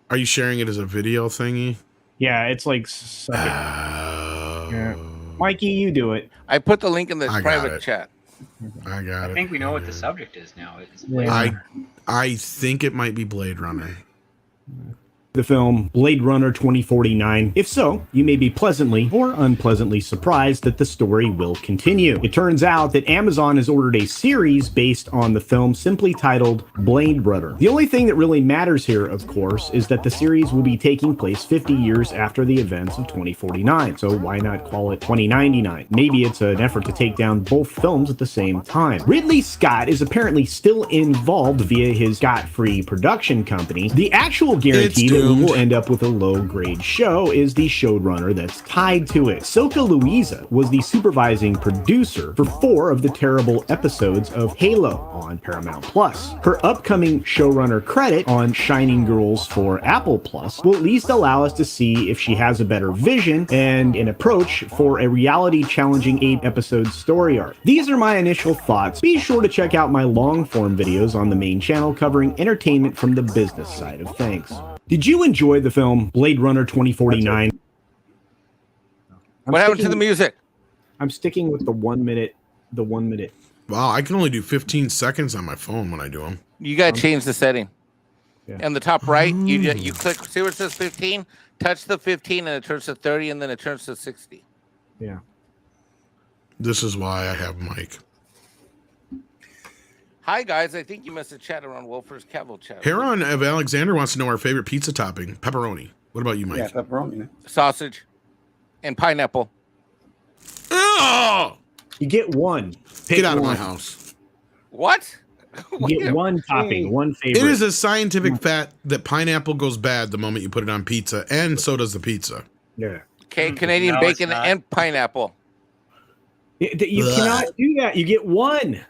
Are you sharing it as a video thingy? Yeah, it's like. Yeah. Mikey, you do it. I put the link in the private chat. I got it. I think we know what the subject is now. It's I think it might be Blade Runner. The film Blade Runner 2049. If so, you may be pleasantly or unpleasantly surprised that the story will continue. It turns out that Amazon has ordered a series based on the film simply titled Blade Runner. The only thing that really matters here, of course, is that the series will be taking place 50 years after the events of 2049. So why not call it 2099? Maybe it's an effort to take down both films at the same time. Ridley Scott is apparently still involved via his Scott-free production company. The actual guarantee that we will end up with a low-grade show is the showrunner that's tied to it. Soka Louisa was the supervising producer for 4 of the terrible episodes of Halo on Paramount Plus. Her upcoming showrunner credit on Shining Girls for Apple Plus will at least allow us to see if she has a better vision and an approach for a reality-challenging 8-episode story arc. These are my initial thoughts. Be sure to check out my long-form videos on the main channel covering entertainment from the business side of things. Did you enjoy the film Blade Runner 2049? What happened to the music? I'm sticking with the 1 minute. Wow, I can only do 15 seconds on my phone when I do them. You got to change the setting. Yeah. On the top right, you click, see where it says 15? Touch the 15 and it turns to 30 and then it turns to 60. Yeah. This is why I have Mike. Hi, guys. I think you must have chatted on Wolfer's Cavill chat. Heron of Alexander wants to know our favorite pizza topping. Pepperoni. What about you, Mike? Yeah, pepperoni. Sausage and pineapple. Oh! You get one. Get out of my house. What? You get one topping, one favorite. It is a scientific fact that pineapple goes bad the moment you put it on pizza, and so does the pizza. Yeah. Okay, Canadian bacon and pineapple. You cannot do that. You get one.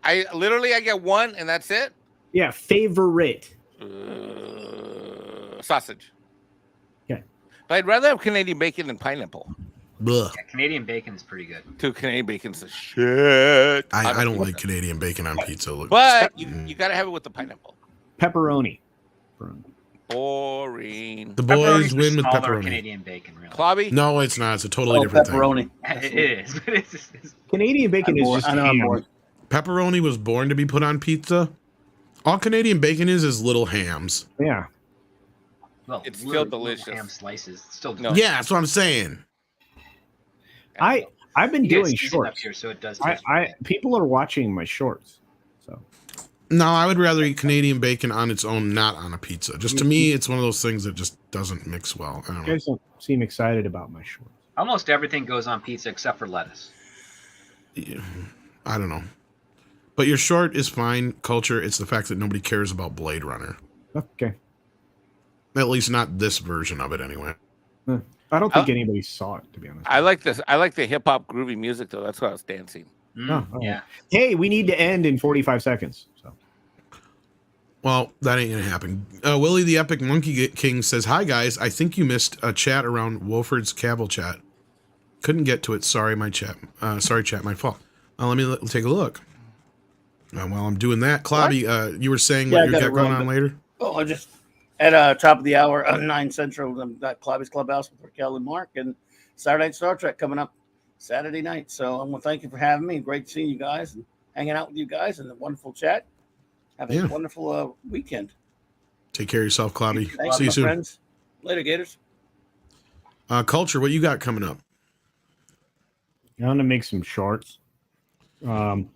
I get one, and that's it. Yeah, favorite. Sausage. Yeah, but I'd rather have Canadian bacon than pineapple. Yeah, Canadian bacon is pretty good. Canadian bacon's a shit. I don't like Canadian bacon on pizza. But you got to have it with the pineapple. Pepperoni. Boring. The boys win with pepperoni. Canadian bacon, really. Klobby? No, it's not. It's a totally different pepperoni. thing. It is. But it's Canadian bacon is just ham. Pepperoni was born to be put on pizza. All Canadian bacon is little hams. Yeah. Well, it's still delicious. Ham slices. It's still delicious. Yeah, that's what I'm saying. I've been doing shorts. Here, so it does people are watching my shorts. So no, I would rather eat Canadian bacon on its own, not on a pizza. Just to me, it's one of those things that just doesn't mix well. I don't know. You guys don't seem excited about my shorts. Almost everything goes on pizza except for lettuce. Yeah, I don't know. But your short is fine, Culture. It's the fact that nobody cares about Blade Runner. Okay. At least not this version of it, anyway. I don't think anybody saw it, to be honest. I like this. I like the hip hop groovy music, though. That's why I was dancing. Yeah. Hey, we need to end in 45 seconds. So. Well, that ain't gonna happen. Willie the Epic Monkey King says, "Hi guys, I think you missed a chat around Wolford's Cavill chat. Couldn't get to it. Sorry, my chat. Sorry, chat. My fault. Let me take a look. While I'm doing that, Clobby, you were saying what you got going on later? Oh, I just at top of the hour, 9 Central, got Clobby's Clubhouse with Raquel and Mark, and Saturday Night Star Trek coming up Saturday night. So I want to thank you for having me. Great seeing you guys and hanging out with you guys and a wonderful chat. Have a wonderful weekend. Take care of yourself, Clobby. Thanks, See you soon. Friends. Later, Gators. Culture, what you got coming up? I'm gonna make some shorts. I'm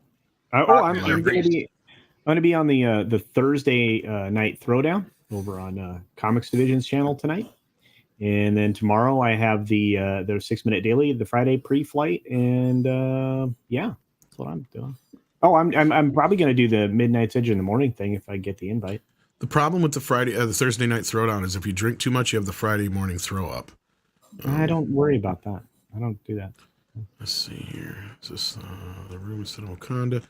gonna be on the Thursday night throwdown over on Comics Division's channel tonight, and then tomorrow I have the 6 Minute Daily, the Friday pre-flight, and that's what I'm doing. Oh, I'm probably gonna do the Midnight's Edge in the morning thing if I get the invite. The problem with the Thursday night throwdown is if you drink too much, you have the Friday morning throw up. I don't worry about that. I don't do that. Let's see here. Is this the room instead of Wakanda?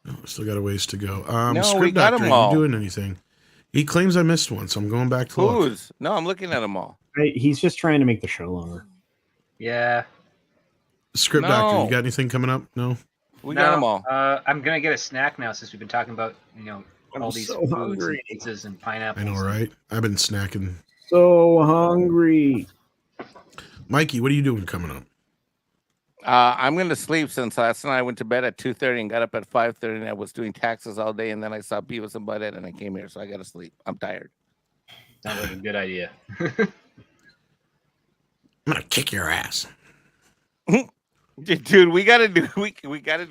No, still got a ways to go. No, Script we got Doctor, them all. Are you doing anything? He claims I missed one, so I'm going back to look. No, I'm looking at them all. He's just trying to make the show longer. Yeah. Script Doctor, you got anything coming up? No? We got them all. I'm going to get a snack now since we've been talking about, all these so foods hungry. and pizzas and pineapples. I know, right? I've been snacking. So hungry. Mikey, what are you doing coming up? I'm going to sleep since last night I went to bed at 2:30 and got up at 5:30 and I was doing taxes all day and then I saw Beavis and Butthead and I came here, so I got to sleep. I'm tired. Sounds like a good idea. I'm going to kick your ass. Dude, we gotta do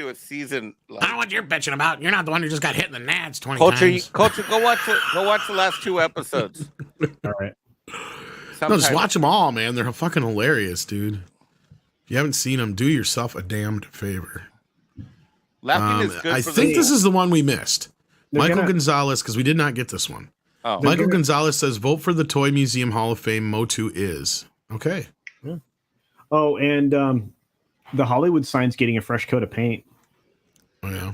a season. I don't know what you're bitching about. You're not the one who just got hit in the nads 20 times. Culture, go watch the last 2 episodes. All right. No, just watch them all, man. They're fucking hilarious, dude. If you haven't seen them, do yourself a damned favor. Laughing is good. I think this is the one we missed. Michael Gonzalez, because we did not get this one. Oh. Michael Gonzalez says, vote for the Toy Museum Hall of Fame. Motu is. Okay. Yeah. Oh, and the Hollywood sign's getting a fresh coat of paint. Oh, yeah.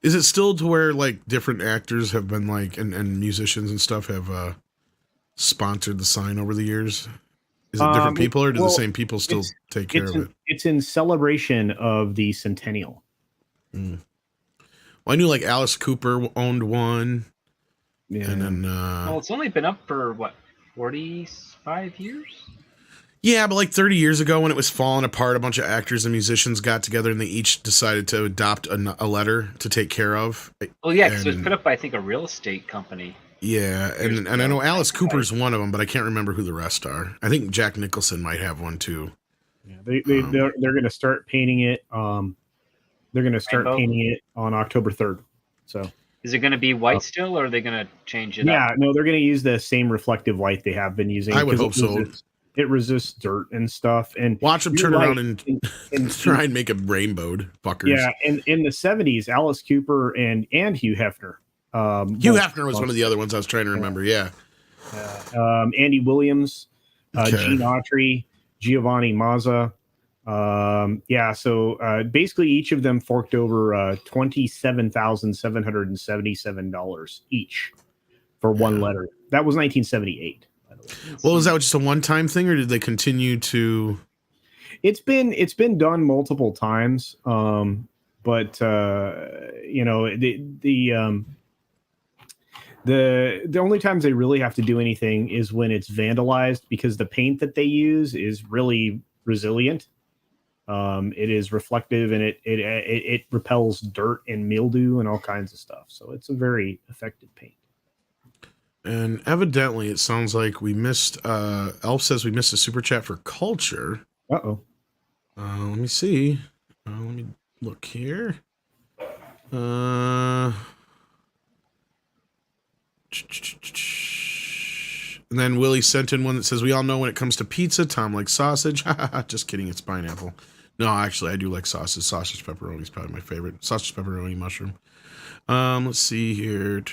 Is it still to where like different actors have been like, and musicians and stuff have sponsored the sign over the years? Is it different people, or do the same people still take care of it? It's in celebration of the centennial. Well, I knew like Alice Cooper owned one. Yeah. And then well, it's only been up for what, 45 years? Yeah, but like 30 years ago when it was falling apart, a bunch of actors and musicians got together and they each decided to adopt a letter to take care of. Well, yeah, because it was put up by, I think, a real estate company. Yeah, and I know Alice Cooper's one of them, but I can't remember who the rest are. I think Jack Nicholson might have one too. Yeah, they're going to start painting it. They're going to start painting it on October 3rd. So is it going to be white still, or are they going to change it? Yeah, up? no, they're going to use the same reflective light they have been using. I would hope so. It resists dirt and stuff. And watch them turn around and try and make a rainbowed fuckers. Yeah, and in the 70s, Alice Cooper and Hugh Hefner. Hugh Hefner was one of the other ones I was trying to remember. Yeah. Andy Williams, Gene Autry, Giovanni Mazza. So basically each of them forked over $27,777 each for one letter. That was 1978. Well, was that just a one-time thing, or did they continue to? It's been done multiple times, but the only times they really have to do anything is when it's vandalized, because the paint that they use is really resilient. It is reflective, and it repels dirt and mildew and all kinds of stuff. So it's a very effective paint. And evidently, it sounds like we missed. Elf says we missed a super chat for Culture. Uh-oh. Let me see. Let me look here. And then Willie sent in one that says, we all know when it comes to pizza, Tom likes sausage. Just kidding, it's pineapple. No, actually, I do like sausage. Sausage pepperoni is probably my favorite. Sausage pepperoni mushroom. Let's see here.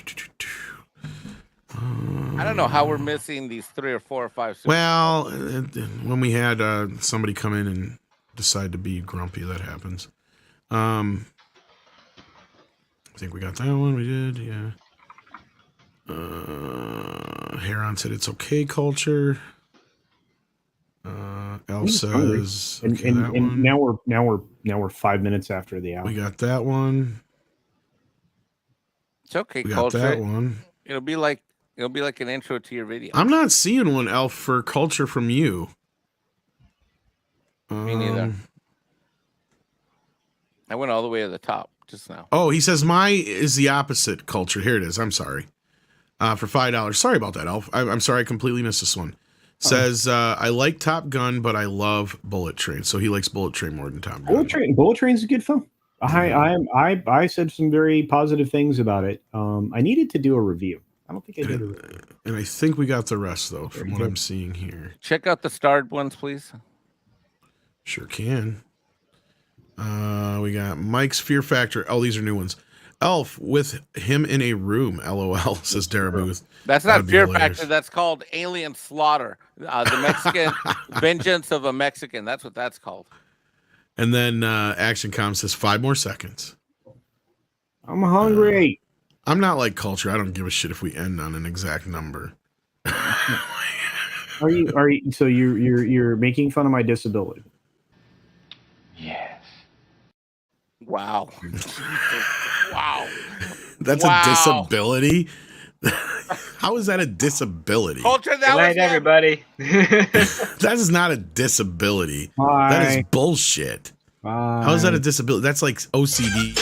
I don't know how we're missing these 3 or 4 or 5. Well, when we had somebody come in and decide to be grumpy, that happens. I think we got that one. We did, yeah. Heron said it's okay. Culture. Elf says okay, that and one. now we're 5 minutes after the hour. We got that one. It's okay. We got Culture. that one. It'll be like an intro to your video. I'm not seeing one, Elf, for culture from you. Me neither. I went all the way to the top just now. Oh, he says my is the opposite. Culture. Here it is. I'm sorry. For $5. Sorry about that, Elf. I'm sorry. I completely missed this one. Says I like Top Gun, but I love Bullet Train. So he likes Bullet Train more than Top Gun. Bullet Train's a good film. I said some very positive things about it. I needed to do a review. I don't think I did a review. And I think we got the rest though, from what I'm seeing here. Check out the starred ones, please. Sure can. We got Mike's Fear Factor. Oh, these are new ones. Elf with him in a room. LOL, says Dara Booth. That's not Fear Factor. That's called Alien Slaughter. The Mexican Vengeance of a Mexican. That's what that's called. And then Action Com says 5 more seconds. I'm hungry. I'm not like culture. I don't give a shit if we end on an exact number. Are you? So you're making fun of my disability? Yes. Wow. Wow. That's a disability? How is that a disability? Culture, that Good night, everybody. That is not a disability. Bye. That is bullshit. Bye. How is that a disability? That's like OCD.